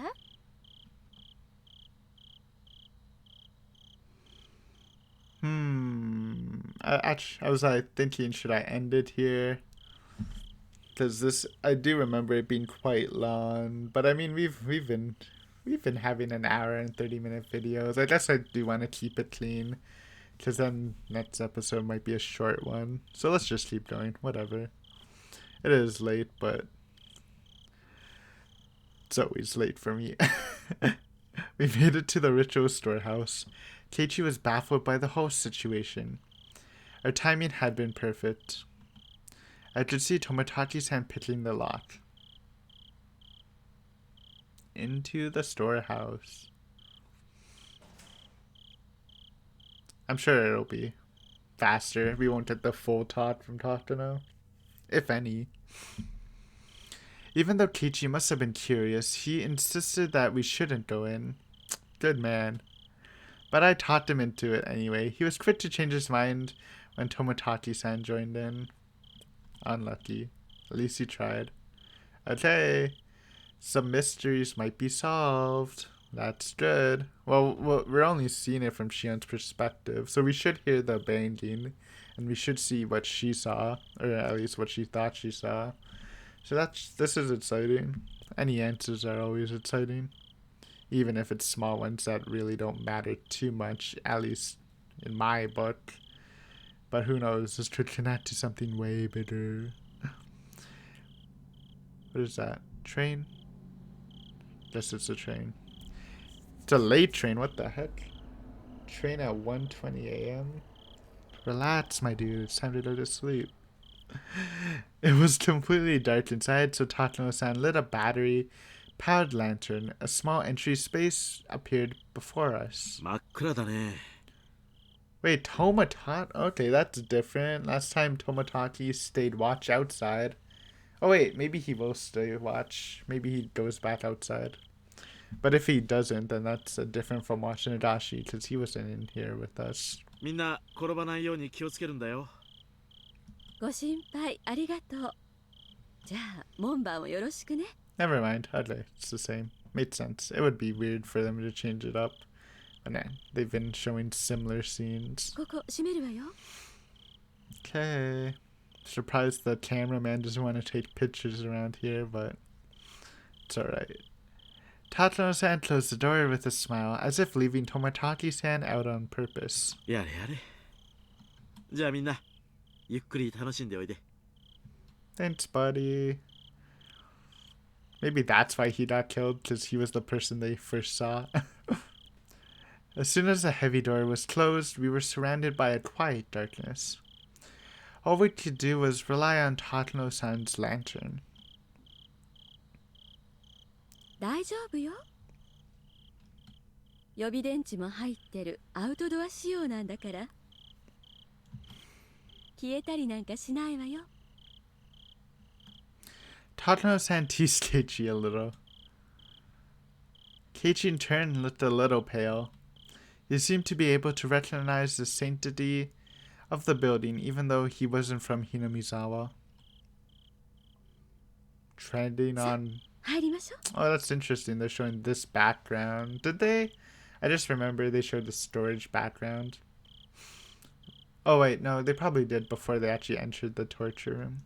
I was thinking, should I end it here? Because I do remember it being quite long. But I mean, we've been having an hour and 30-minute videos. I guess I do want to keep it clean, because then next episode might be a short one. So let's just keep going. Whatever. It is late, but it's always late for me. We made it to the ritual storehouse. Keiichi was baffled by the whole situation. Our timing had been perfect. I could see Tomotachi's hand picking the lock. Into the storehouse. I'm sure it'll be faster. We won't get the full talk from Takano, if any. Even though Keiichi must have been curious, he insisted that we shouldn't go in. Good man. But I talked him into it anyway. He was quick to change his mind when Tomotachi-san joined in. Unlucky. At least he tried. Okay. Some mysteries might be solved. That's good. Well, we're only seeing it from Shion's perspective, so we should hear the banging, and we should see what she saw, or at least what she thought she saw. So this is exciting. Any answers are always exciting, even if it's small ones that really don't matter too much, at least in my book. But who knows, this could connect to something way bigger. What is that? Train? Guess it's a train. It's a late train, what the heck? Train at 1:20 a.m.? Relax, my dude, it's time to go to sleep. It was completely dark inside, so Takano-san lit a battery-powered lantern. A small entry space appeared before us. 真っ暗だね。Wait, Tomotat? Okay, that's different. Last time Tomotaki stayed watch outside. Oh wait, maybe he will stay watch. Maybe he goes back outside. But if he doesn't, then that's different from watching Higurashi because he wasn't in here with us. みんな転ばないように気をつけるんだよ。ご心配ありがとう。じゃあ門番をよろしくね。 Never mind. Okay, it's the same. Made sense. It would be weird for them to change it up. But man, they've been showing similar scenes. ここ閉めるわよ。 Okay. Surprised the cameraman doesn't want to take pictures around here, but it's alright. Tatsuno-san closed the door with a smile, as if leaving Tomotaki-san out on purpose. やれやれ。じゃあみんなゆっくり楽しんでおいで。 Thanks, buddy. Maybe that's why he got killed, because he was the person they first saw. As soon as the heavy door was closed, we were surrounded by a quiet darkness. All we could do was rely on Tatsuno-san's lantern. 大丈夫よ。予備電池も入ってるアウトドア仕様なんだから。消えたりなんかしないわよ。 Tatsuno-san teased Keiichi a little. Keiichi in turn looked a little pale. He seemed to be able to recognize the sanctity of the building even though he wasn't from Hinamizawa. Trending on... 入りましょう。 Oh, that's interesting. They're showing this background. Did they? I just remember they showed the storage background. Oh, wait. No, they probably did before they actually entered the torture room.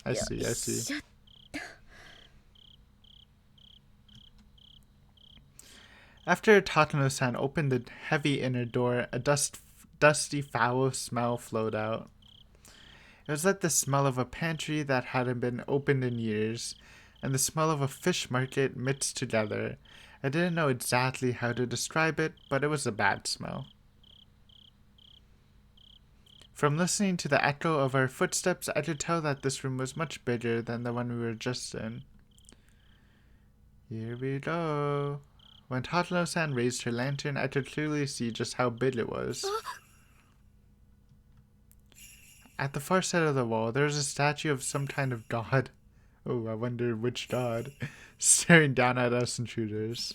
I see. I see. After Tatsuno-san opened the heavy inner door, a dusty, foul smell flowed out. It was like the smell of a pantry that hadn't been opened in years, and the smell of a fish market mixed together. I didn't know exactly how to describe it, but it was a bad smell. From listening to the echo of our footsteps, I could tell that this room was much bigger than the one we were just in. Here we go. When Tatsuno-san raised her lantern, I could clearly see just how big it was. At the far side of the wall, there was a statue of some kind of god. Oh, I wonder which god. Staring down at us intruders.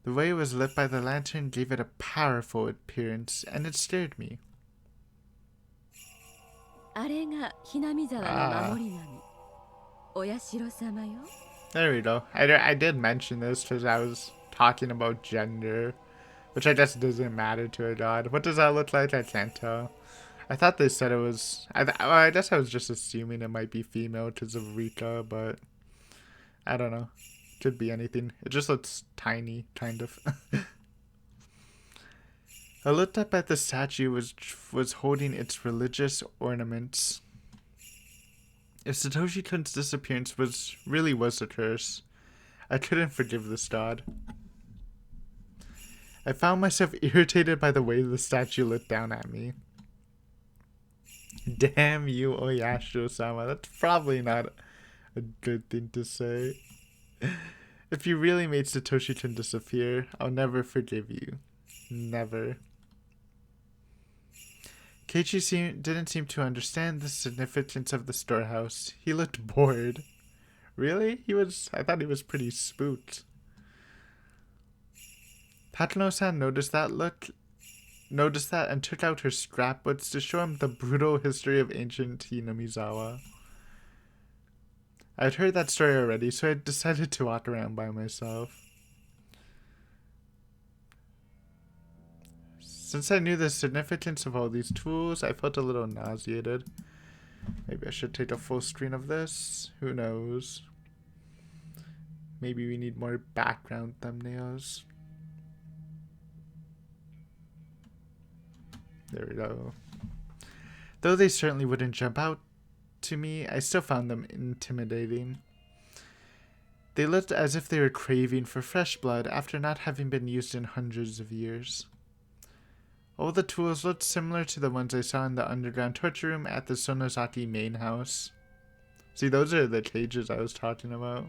The way it was lit by the lantern gave it a powerful appearance, and it scared me. あれがひなみ沢の守り神。お社様よ。 There we go. I did mention this because I was talking about gender, which I guess doesn't matter to a god. What does that look like? I can't tell. I thought they said it was... I guess I was just assuming it might be female because of Rika, but... I don't know. Could be anything. It just looks tiny, kind of. I looked up at the statue was holding its religious ornaments. If Satoshi-kun's disappearance really was a curse, I couldn't forgive this god. I found myself irritated by the way the statue looked down at me. Damn you, Oyashiro-sama. That's probably not a good thing to say. If you really made Satoshi-kun disappear, I'll never forgive you. Never. Keiichi didn't seem to understand the significance of the storehouse. He looked bored. Really? I thought he was pretty spooked. Tatsuno-san noticed that and took out her scrapbooks to show him the brutal history of ancient Hinamizawa. I'd heard that story already, so I decided to walk around by myself. Since I knew the significance of all these tools, I felt a little nauseated. Maybe I should take a full screen of this. Who knows? Maybe we need more background thumbnails. There we go. Though they certainly wouldn't jump out to me, I still found them intimidating. They looked as if they were craving for fresh blood after not having been used in hundreds of years. All the tools looked similar to the ones I saw in the underground torture room at the Sonozaki main house. See, those are the cages I was talking about.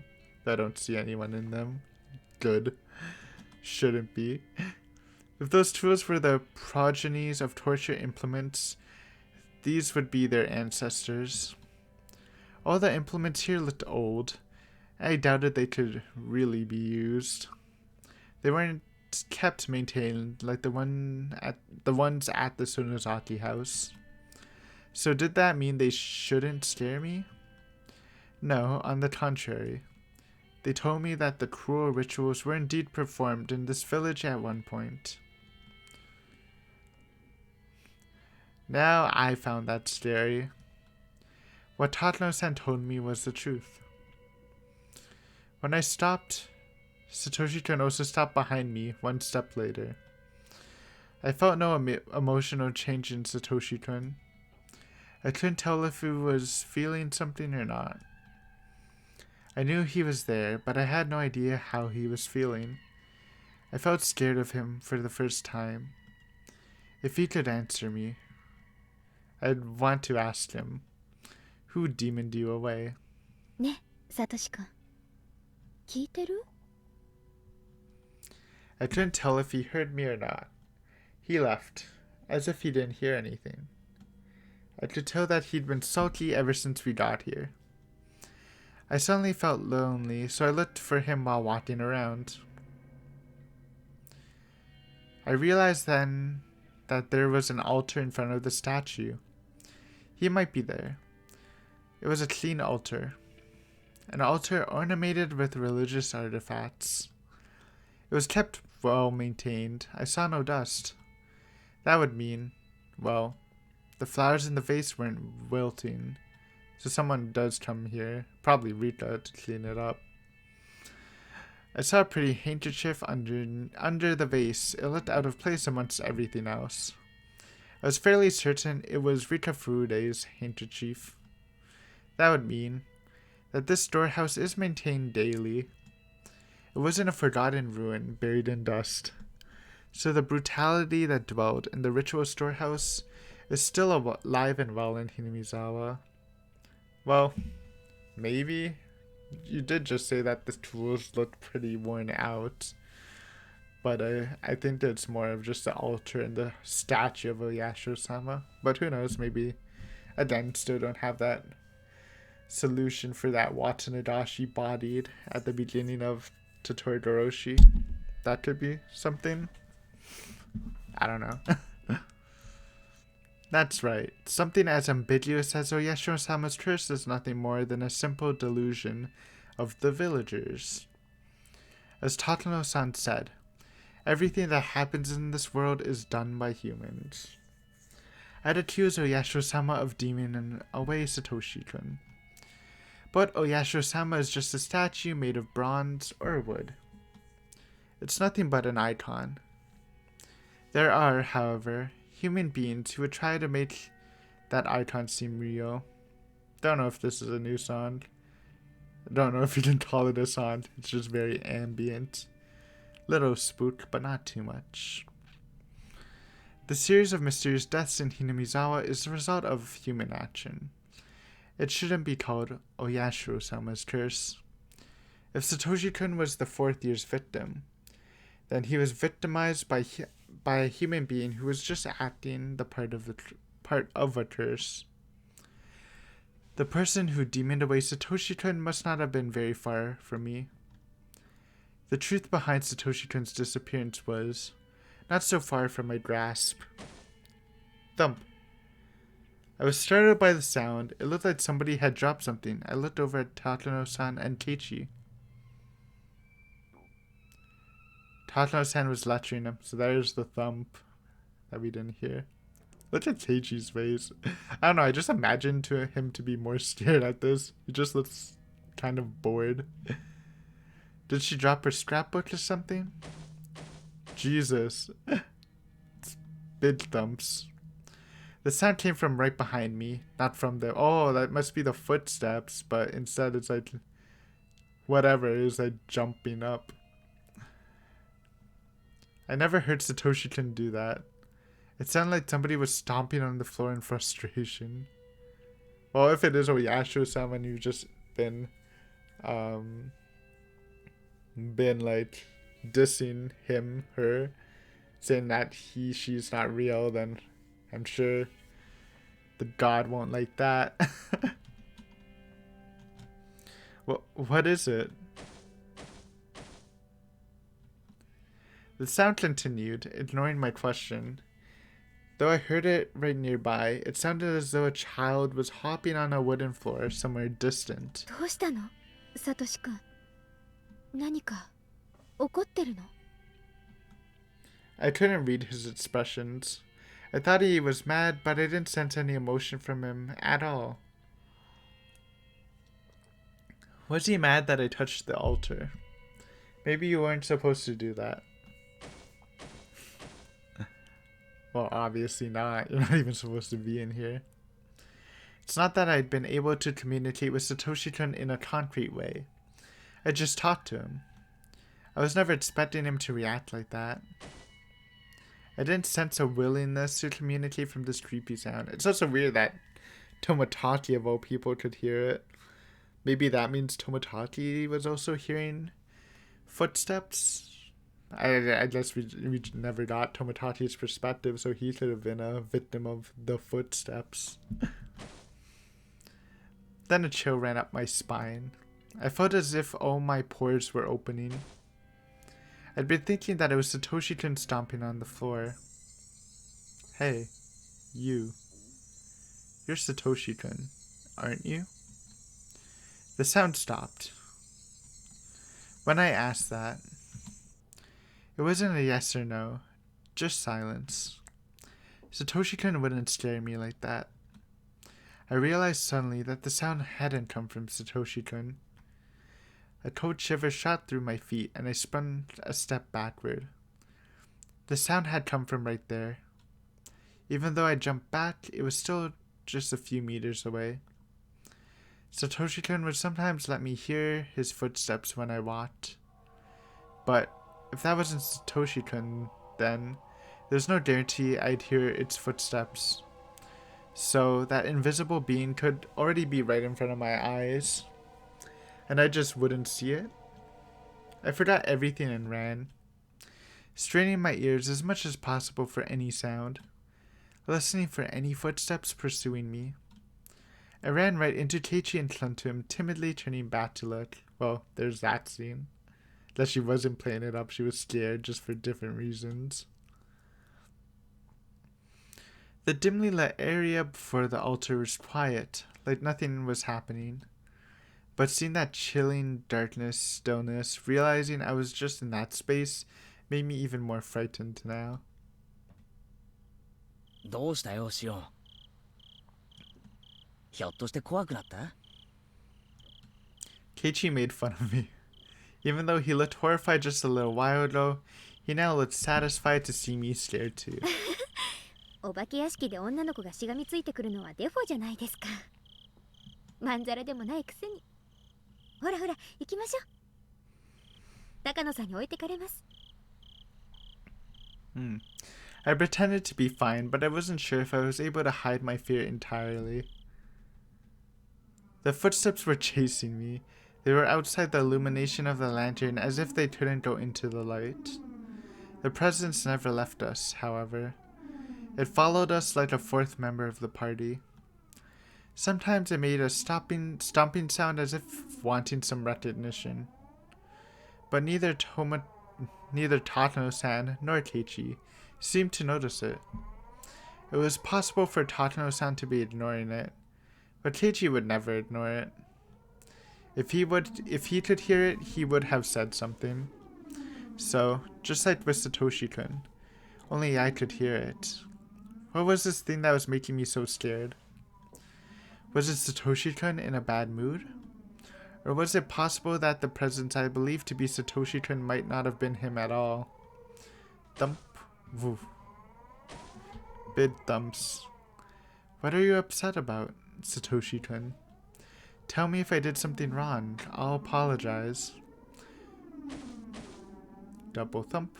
I don't see anyone in them. Good. Shouldn't be. If those tools were the progenies of torture implements, these would be their ancestors. All the implements here looked old. I doubted they could really be used. They weren't kept maintained like the ones at the Sonozaki house. So did that mean they shouldn't scare me? No, on the contrary. They told me that the cruel rituals were indeed performed in this village at one point. Now I found that scary. What Tatano-san told me was the truth. When I stopped, Satoshi-kun also stopped behind me one step later. I felt no emotional change in Satoshi-kun. I couldn't tell if he was feeling something or not. I knew he was there, but I had no idea how he was feeling. I felt scared of him for the first time. If he could answer me, I'd want to ask him, who demoned you away? ね、サトシ君。聞いてる？ I couldn't tell if he heard me or not. He left, as if he didn't hear anything. I could tell that he'd been sulky ever since we got here. I suddenly felt lonely, so I looked for him while walking around. I realized then that there was an altar in front of the statue. He might be there. It was a clean altar. An altar ornamented with religious artifacts. It was kept well maintained. I saw no dust. That would mean, well, the flowers in the vase weren't wilting. So someone does come here, probably Rika, to clean it up. I saw a pretty handkerchief under the vase. It looked out of place amongst everything else. I was fairly certain it was Rika Furude's handkerchief. That would mean that this storehouse is maintained daily. It wasn't a forgotten ruin buried in dust. So the brutality that dwelt in the ritual storehouse is still alive and well in Hinamizawa. Well, maybe. You did just say that the tools look pretty worn out. But I think it's more of just the altar and the statue of Oyashiro-sama. But who knows, maybe again still don't have that solution for that Watanabe bodied at the beginning of Totori. That could be something. I don't know. That's right. Something as ambiguous as Oyashiro-sama's curse is nothing more than a simple delusion of the villagers. As Tatano-san said, everything that happens in this world is done by humans. I'd accuse Oyashiro-sama of demoning away Satoshi-kun. But Oyashiro-sama is just a statue made of bronze or wood. It's nothing but an icon. There are, however, human beings who would try to make that icon seem real. Don't know if this is a new song. Don't know if you can call it a song. It's just very ambient. Little spook, but not too much. The series of mysterious deaths in Hinamizawa is the result of human action. It shouldn't be called Oyashiro-sama's curse. If Satoshi-kun was the fourth year's victim, then he was victimized by a human being who was just acting the part of a curse. The person who demoned away Satoshi-kun must not have been very far from me. The truth behind Satoshi-kun's disappearance was not so far from my grasp. Thump. I was startled by the sound. It looked like somebody had dropped something. I looked over at Tatano-san and Keiichi. Tatano-san was lecturing him, so there's the thump that we didn't hear. Look at Keiichi's face. I don't know, I just imagined him to be more scared at this. He just looks kind of bored. Did she drop her scrapbook or something? Jesus. It's big thumps. The sound came from right behind me, not from the... Oh, that must be the footsteps, but instead it's like... Whatever, it was like jumping up. I never heard Satoshi-kun do that. It sounded like somebody was stomping on the floor in frustration. Well, if it is Oyashiro-sama and you've just been like dissing him, her, saying that she's not real, then I'm sure the god won't like that. What is it? The sound continued, ignoring my question. Though I heard it right nearby, it sounded as though a child was hopping on a wooden floor somewhere distant. どうしたのサトシ君。何か怒ってるの？ I couldn't read his expressions. I thought he was mad, but I didn't sense any emotion from him at all. Was he mad that I touched the altar? Maybe you weren't supposed to do that. Well, obviously not. You're not even supposed to be in here. It's not that I'd been able to communicate with Satoshi-kun in a concrete way. I just talked to him. I was never expecting him to react like that. I didn't sense a willingness to communicate from this creepy sound. It's also weird that Tomotachi of all people could hear it. Maybe that means Tomotachi was also hearing footsteps? I guess we never got Tomotachi's perspective, so he could have been a victim of the footsteps. Then a chill ran up my spine. I felt as if all my pores were opening. I'd been thinking that it was Satoshi-kun stomping on the floor. Hey, you. You're Satoshi-kun, aren't you? The sound stopped. When I asked that, it wasn't a yes or no, just silence. Satoshi-kun wouldn't scare me like that. I realized suddenly that the sound hadn't come from Satoshi-kun. A cold shiver shot through my feet and I spun a step backward. The sound had come from right there. Even though I jumped back, it was still just a few meters away. Satoshi-kun would sometimes let me hear his footsteps when I walked. But if that wasn't Satoshi-kun, then there's no guarantee I'd hear its footsteps. So that invisible being could already be right in front of my eyes, and I just wouldn't see it. I forgot everything and ran, straining my ears as much as possible for any sound, listening for any footsteps pursuing me. I ran right into Keiichi and clung to him, timidly turning back to look. Well, there's that scene. That she wasn't playing it up, she was scared just for different reasons. The dimly lit area before the altar was quiet, like nothing was happening. But seeing that chilling darkness, stillness, realizing I was just in that space, made me even more frightened now. どうしたよシオン。ひょっとして怖くなった？ Keiichi made fun of me. Even though he looked horrified just a little while ago, he now looked satisfied to see me scared too. お化け屋敷で女の子がしがみついてくるのはデフォじゃないですか。まんざらでもないくせに。ほらほら、行きましょう。高野さんに置いてかれます。I pretended to be fine, but I wasn't sure if I was able to hide my fear entirely. The footsteps were chasing me. They were outside the illumination of the lantern as if they couldn't go into the light. The presence never left us, however. It followed us like a fourth member of the party. Sometimes it made a stomping sound as if wanting some recognition. But neither Tatano-san nor Keiichi seemed to notice it. It was possible for Tatano-san to be ignoring it, but Keiichi would never ignore it. If he could hear it, he would have said something. So, just like with Satoshi-kun, only I could hear it. What was this thing that was making me so scared? Was it Satoshi-kun in a bad mood? Or was it possible that the presence I believed to be Satoshi-kun might not have been him at all? Thump. Woof. Big thumps. What are you upset about, Satoshi-kun? Tell me if I did something wrong. I'll apologize. Double thump.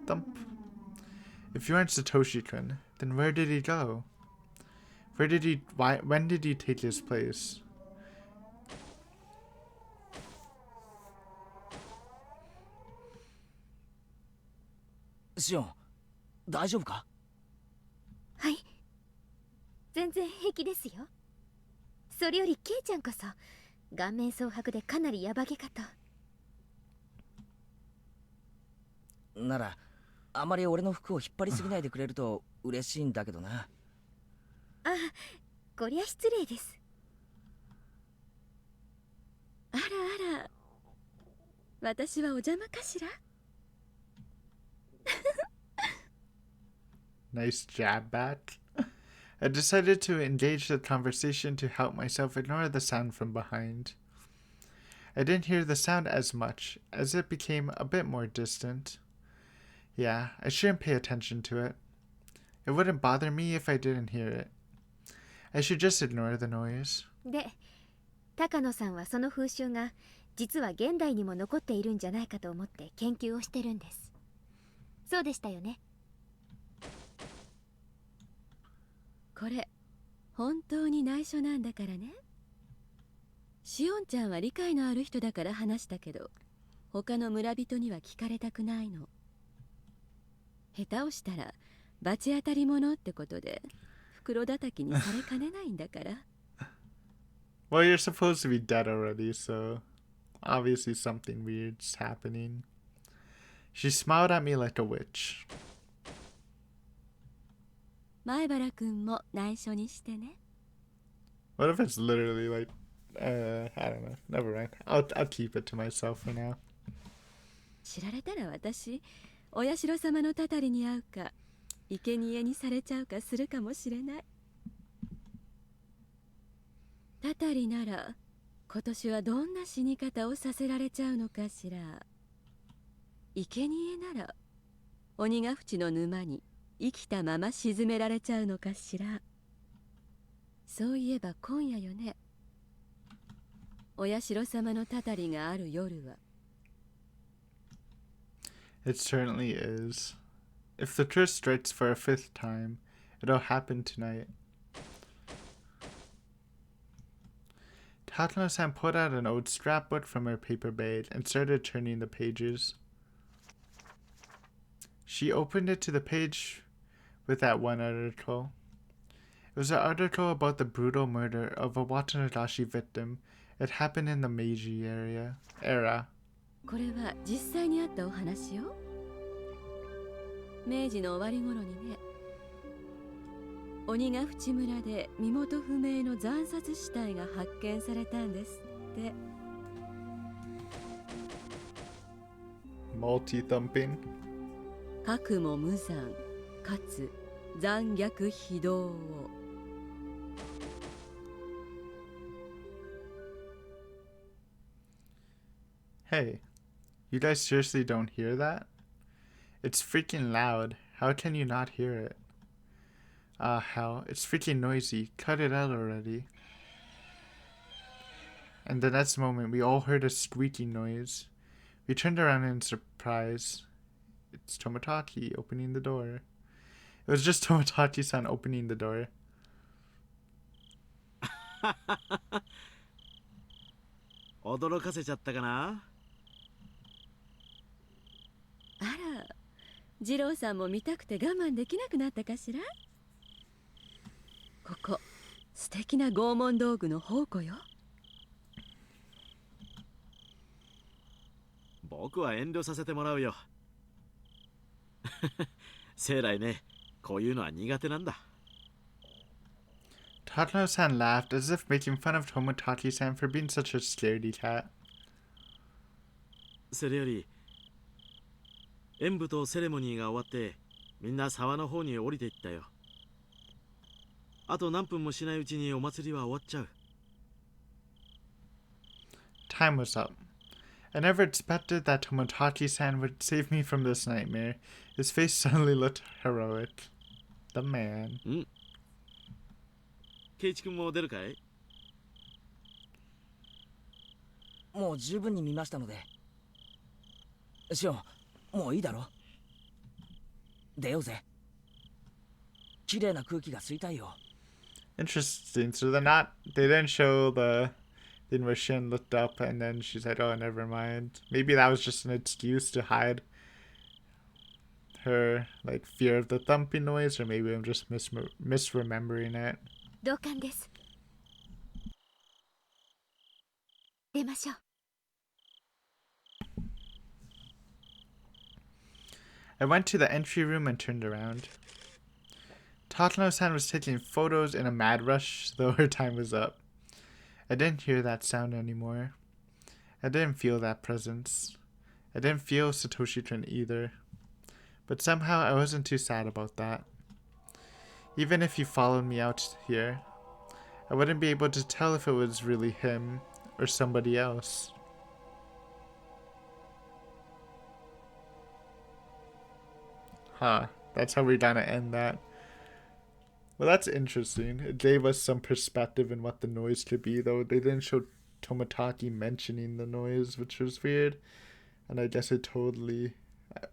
Thump. If you aren't Satoshi-kun, then where did he go? When did he take his place? シオン、大丈夫か？はい、全然平気ですよ。それよりケイちゃんこそ顔面蒼白でかなりヤバげかと。ならあまり俺の服を引っ張りすぎないでくれると嬉しいんだけどな。あ、こりゃ失礼です。あらあら、私はお邪魔かしら。Nice jab back. I decided to engage the conversation to help myself ignore the sound from behind. I didn't hear the sound as much, as it became a bit more distant. Yeah, I shouldn't pay attention to it. It wouldn't bother me if I didn't hear it. I should just ignore the noise. で、高野さんはその風習が実は現代にも残っているんじゃないかと思って研究をしてるんです。そうでしたよね。これ本当に内緒なんだからね。シオンちゃんは理解のある人だから話したけど、他の村人には聞かれたくないの。下手をしたら罰当たり者ってことで袋叩きにされかねないんだから。Well, you're supposed to be dead already, so obviously something weird's happening. She smiled at me like a witch. 前原くんも内緒にしてね。What if it's literally like, I don't know. Never mind. I'll keep it to myself for now. 知られたら私、お社様のたたりに会うか、生贄にされちゃうかするかもしれない。たたりなら今年はどんな死に方をさせられちゃうのかしら。生贄なら鬼ヶ淵の沼に生きたまま沈められちゃうのかしら。そういえば今夜よね。お社様のたたりがある夜は。It certainly is. If the truth strikes for a fifth time, it'll happen tonight. Takano-san pulled out an old scrapbook from her paper bag and started turning the pages. She opened it to the page with that one article. It was an article about the brutal murder of a Watanashi victim. It happened in the Meiji era. これは実際にあったお話よ。明治の終わり頃にね、鬼ヶ淵村で身元不明の惨殺死体が発見されたんですって。Multi-thumping. かくも無残かつ残虐非道を。Hey, you guys seriously don't hear that? It's freaking loud. How can you not hear it? Ah, hell, it's freaking noisy. Cut it out already. And the next moment, we all heard a squeaking noise. We turned around in surprise. It's Tomotaki opening the door. It was just Tomotaki-san opening the door. 驚かせちゃったかな？あら、二郎さんも見たくて我慢できなくなったかしら。ここ素敵な拷問道具の宝庫よ。僕は遠慮させてもらうよ。生来ね、こういうのは苦手なんだ。Takano-san laughed as if making fun of Tomotaki-san for being such a scaredy cat. それより演舞とセレモニーが終わってみんな沢の方に降りていったよ。あと何分もしないうちにお祭りは終わっちゃう。Time was up. I never expected that Tomotaki-san would save me from this nightmare. His face suddenly looked heroic. The man. ケイチ君も出るかい？もう十分に見ましたので。シオン、もういいだろ。出ようぜ。綺麗な空気が吸いたいよ。Interesting. So they didn't show the thing where Shin looked up and then she said, oh, never mind. Maybe that was just an excuse to hide her like fear of the thumping noise, or maybe I'm just misremembering it. 同感です。出ましょう。I went to the entry room and turned around. Tatano-san was taking photos in a mad rush, though her time was up. I didn't hear that sound anymore. I didn't feel that presence. I didn't feel Satoshi-kun either. But somehow I wasn't too sad about that. Even if he followed me out here, I wouldn't be able to tell if it was really him or somebody else. Huh, that's how we're gonna end that. Well, that's interesting. It gave us some perspective in what the noise could be, though they didn't show Toмотaki mentioning the noise, which was weird. And I guess it totally...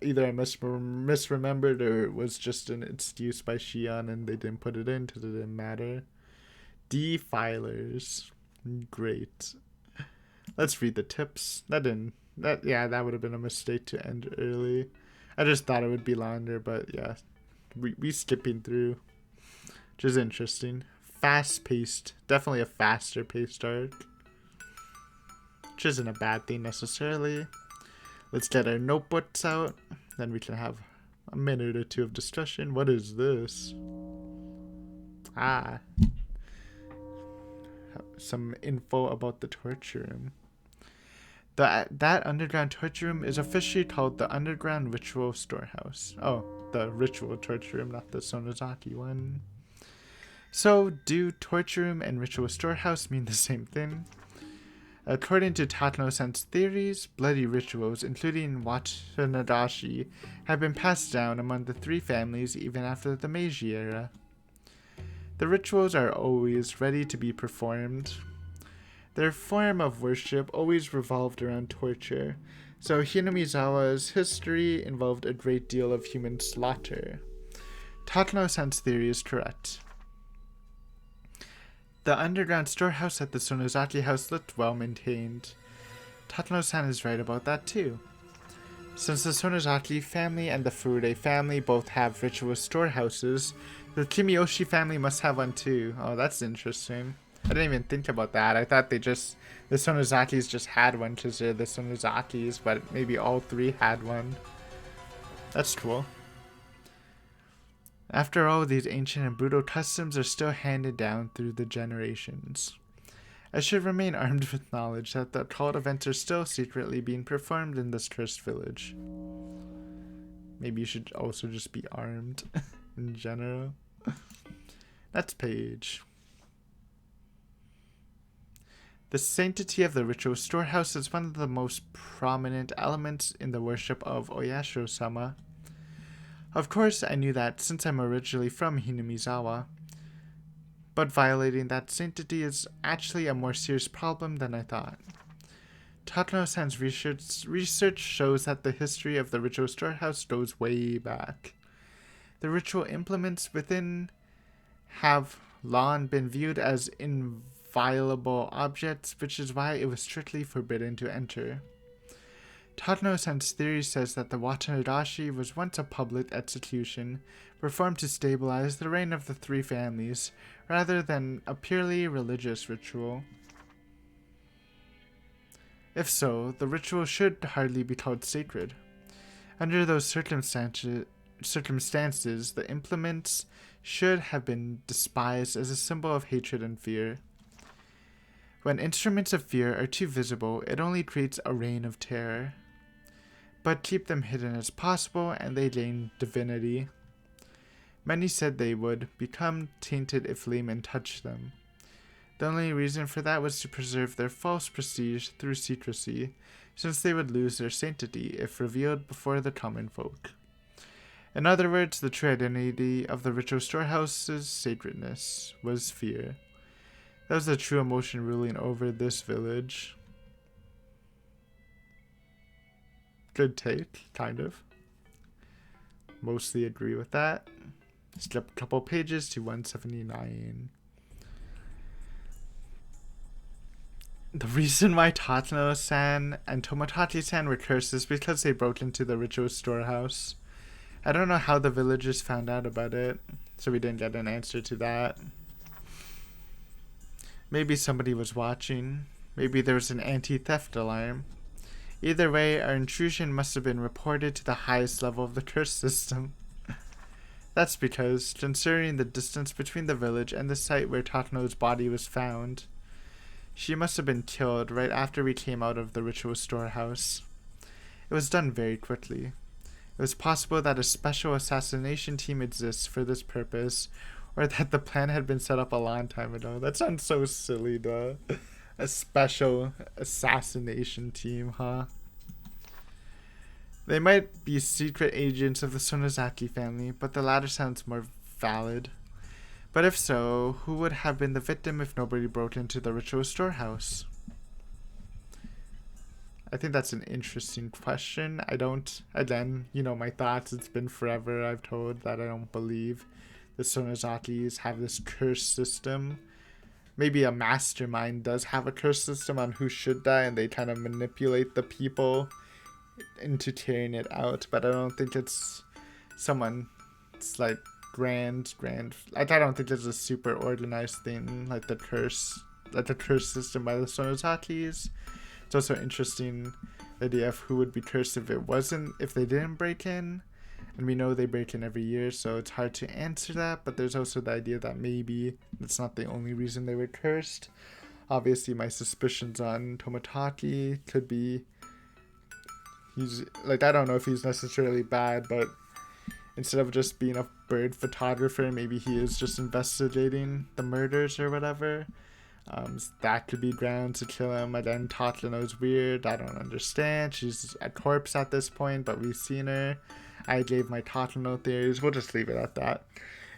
either I misremembered or it was just an excuse by Shion and they didn't put it in because it didn't matter. Defilers. Great. Let's read the tips. That would have been a mistake to end early. I just thought it would be longer, but yeah. We skipping through. Which is interesting. Fast-paced. Definitely a faster-paced arc. Which isn't a bad thing necessarily. Let's get our notebooks out. Then we can have a minute or two of discussion. What is this? Ah. Some info about the torture room. That underground torture room is officially called the Underground Ritual Storehouse. Oh, the ritual torture room, not the Sonozaki one. So, do torture room and ritual storehouse mean the same thing? According to Tatano-san's theories, bloody rituals, including Watanadashi, have been passed down among the three families even after the Meiji era. The rituals are always ready to be performed. Their form of worship always revolved around torture, so Hinamizawa's history involved a great deal of human slaughter. Tatano-san's theory is correct. The underground storehouse at the Sonozaki house looked well maintained. Tatano-san is right about that too. Since the Sonozaki family and the Furude family both have ritual storehouses, the Kimiyoshi family must have one too. Oh, that's interesting. I didn't even think about that. I thought the Sonozakis just had one because they're the Sonozakis, but maybe all three had one. That's cool. After all, these ancient and brutal customs are still handed down through the generations. I should remain armed with knowledge that the occult events are still secretly being performed in this cursed village. Maybe you should also just be armed in general. Next page. The sanctity of the ritual storehouse is one of the most prominent elements in the worship of Oyashiro-sama. Of course, I knew that since I'm originally from Hinamizawa, but violating that sanctity is actually a more serious problem than I thought. Tatano-san's research shows that the history of the ritual storehouse goes way back. The ritual implements within have long been viewed as inviolable objects, which is why it was strictly forbidden to enter. Tatano-san's theory says that the Watanadashi was once a public execution performed to stabilize the reign of the three families, rather than a purely religious ritual. If so, the ritual should hardly be called sacred. Under those circumstances, the implements should have been despised as a symbol of hatred and fear. When instruments of fear are too visible, it only creates a reign of terror. But keep them hidden as possible, and they gain divinity. Many said they would become tainted if laymen touched them. The only reason for that was to preserve their false prestige through secrecy, since they would lose their sanctity if revealed before the common folk. In other words, the true identity of the ritual storehouse's sacredness was fear. That was the true emotion ruling over this village. Good take, kind of. Mostly agree with that. Skip a couple pages to 179. The reason why Tatano-san and Tomodachi-san were cursed is because they broke into the ritual storehouse. I don't know how the villagers found out about it, so we didn't get an answer to that. Maybe somebody was watching. Maybe there was an anti-theft alarm. Either way, our intrusion must have been reported to the highest level of the curse system. That's because, considering the distance between the village and the site where Takano's body was found, she must have been killed right after we came out of the ritual storehouse. It was done very quickly. It was possible that a special assassination team exists for this purpose, or that the plan had been set up a long time ago. That sounds so silly, though. A special assassination team, huh? They might be secret agents of the Sonozaki family, but the latter sounds more valid. But if so, who would have been the victim if nobody broke into the ritual storehouse? I think that's an interesting question. Again, you know my thoughts. It's been forever. I've told that I don't believe the Sonozakis have this curse system. Maybe a mastermind does have a curse system on who should die, and they kind of manipulate the people into carrying it out. But I don't think it's someone. It's like grand. Like, I don't think it's a super organized thing like the curse system by the Sonozakis. It's also interesting the idea of who would be cursed if they didn't break in. And we know they break in every year, so it's hard to answer that. But there's also the idea that maybe that's not the only reason they were cursed. Obviously, my suspicions on Tomotaki could be... I don't know if he's necessarily bad, but instead of just being a bird photographer, maybe he is just investigating the murders or whatever. That could be grounds to kill him. And then Takano's weird. I don't understand. She's a corpse at this point, but we've seen her. I gave my Takano theories. We'll just leave it at that.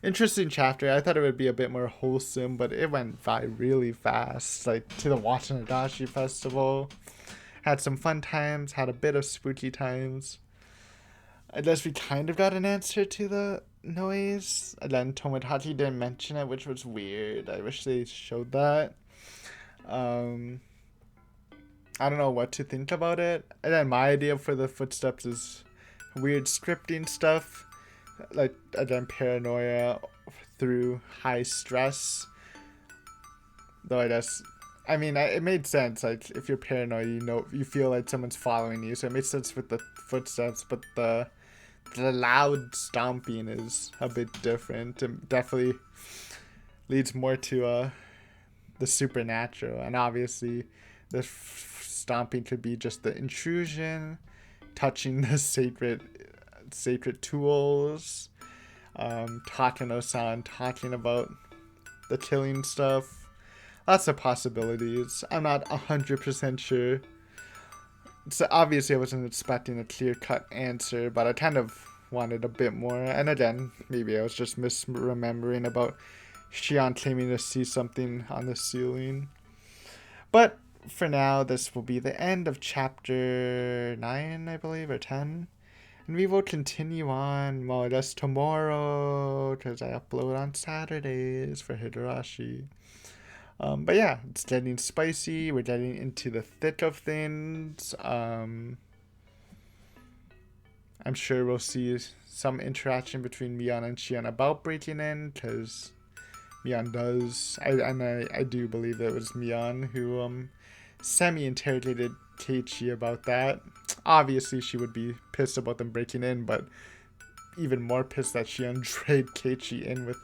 Interesting chapter. I thought it would be a bit more wholesome, but it went by really fast. Like, to the Watanashi Festival. Had some fun times. Had a bit of spooky times. I guess we kind of got an answer to the noise. And then Tomodachi didn't mention it, which was weird. I wish they showed that. I don't know what to think about it. And then my idea for the footsteps is weird scripting stuff. Like, again, paranoia through high stress. Though I guess... I mean, it made sense. Like, if you're paranoid, you feel like someone's following you. So it makes sense with the footsteps, but the loud stomping is a bit different. It definitely leads more to the supernatural. And obviously, the stomping could be just the intrusion, touching the sacred tools, Takano-san talking about the killing stuff. Lots of possibilities. I'm not 100% sure. So obviously I wasn't expecting a clear-cut answer, but I kind of wanted a bit more. And again, maybe I was just misremembering about Shion claiming to see something on the ceiling. But for now, this will be the end of chapter 9, I believe, or 10. And we will continue on, well, I guess tomorrow, because I upload on Saturdays for Higurashi. But yeah, it's getting spicy. We're getting into the thick of things. I'm sure we'll see some interaction between Mion and Shion about breaking in, because Mion does. I do believe it was Mion who semi-interrogated Keiichi about that. Obviously, she would be pissed about them breaking in, but even more pissed that Shion dragged Keiichi in with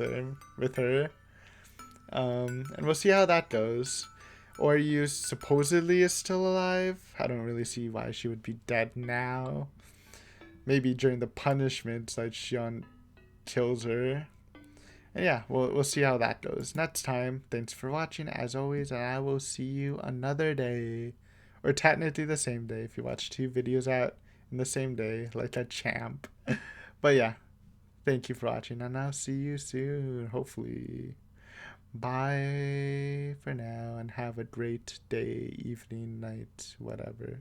her. And we'll see how that goes. Oryu supposedly is still alive. I don't really see why she would be dead now. Maybe during the punishment, like Shion kills her. And yeah, we'll see how that goes next time. Thanks for watching as always, and I will see you another day. Or technically the same day if you watch 2 videos out in the same day, like a champ. But yeah, thank you for watching, and I'll see you soon, hopefully. Bye for now, and have a great day, evening, night, whatever.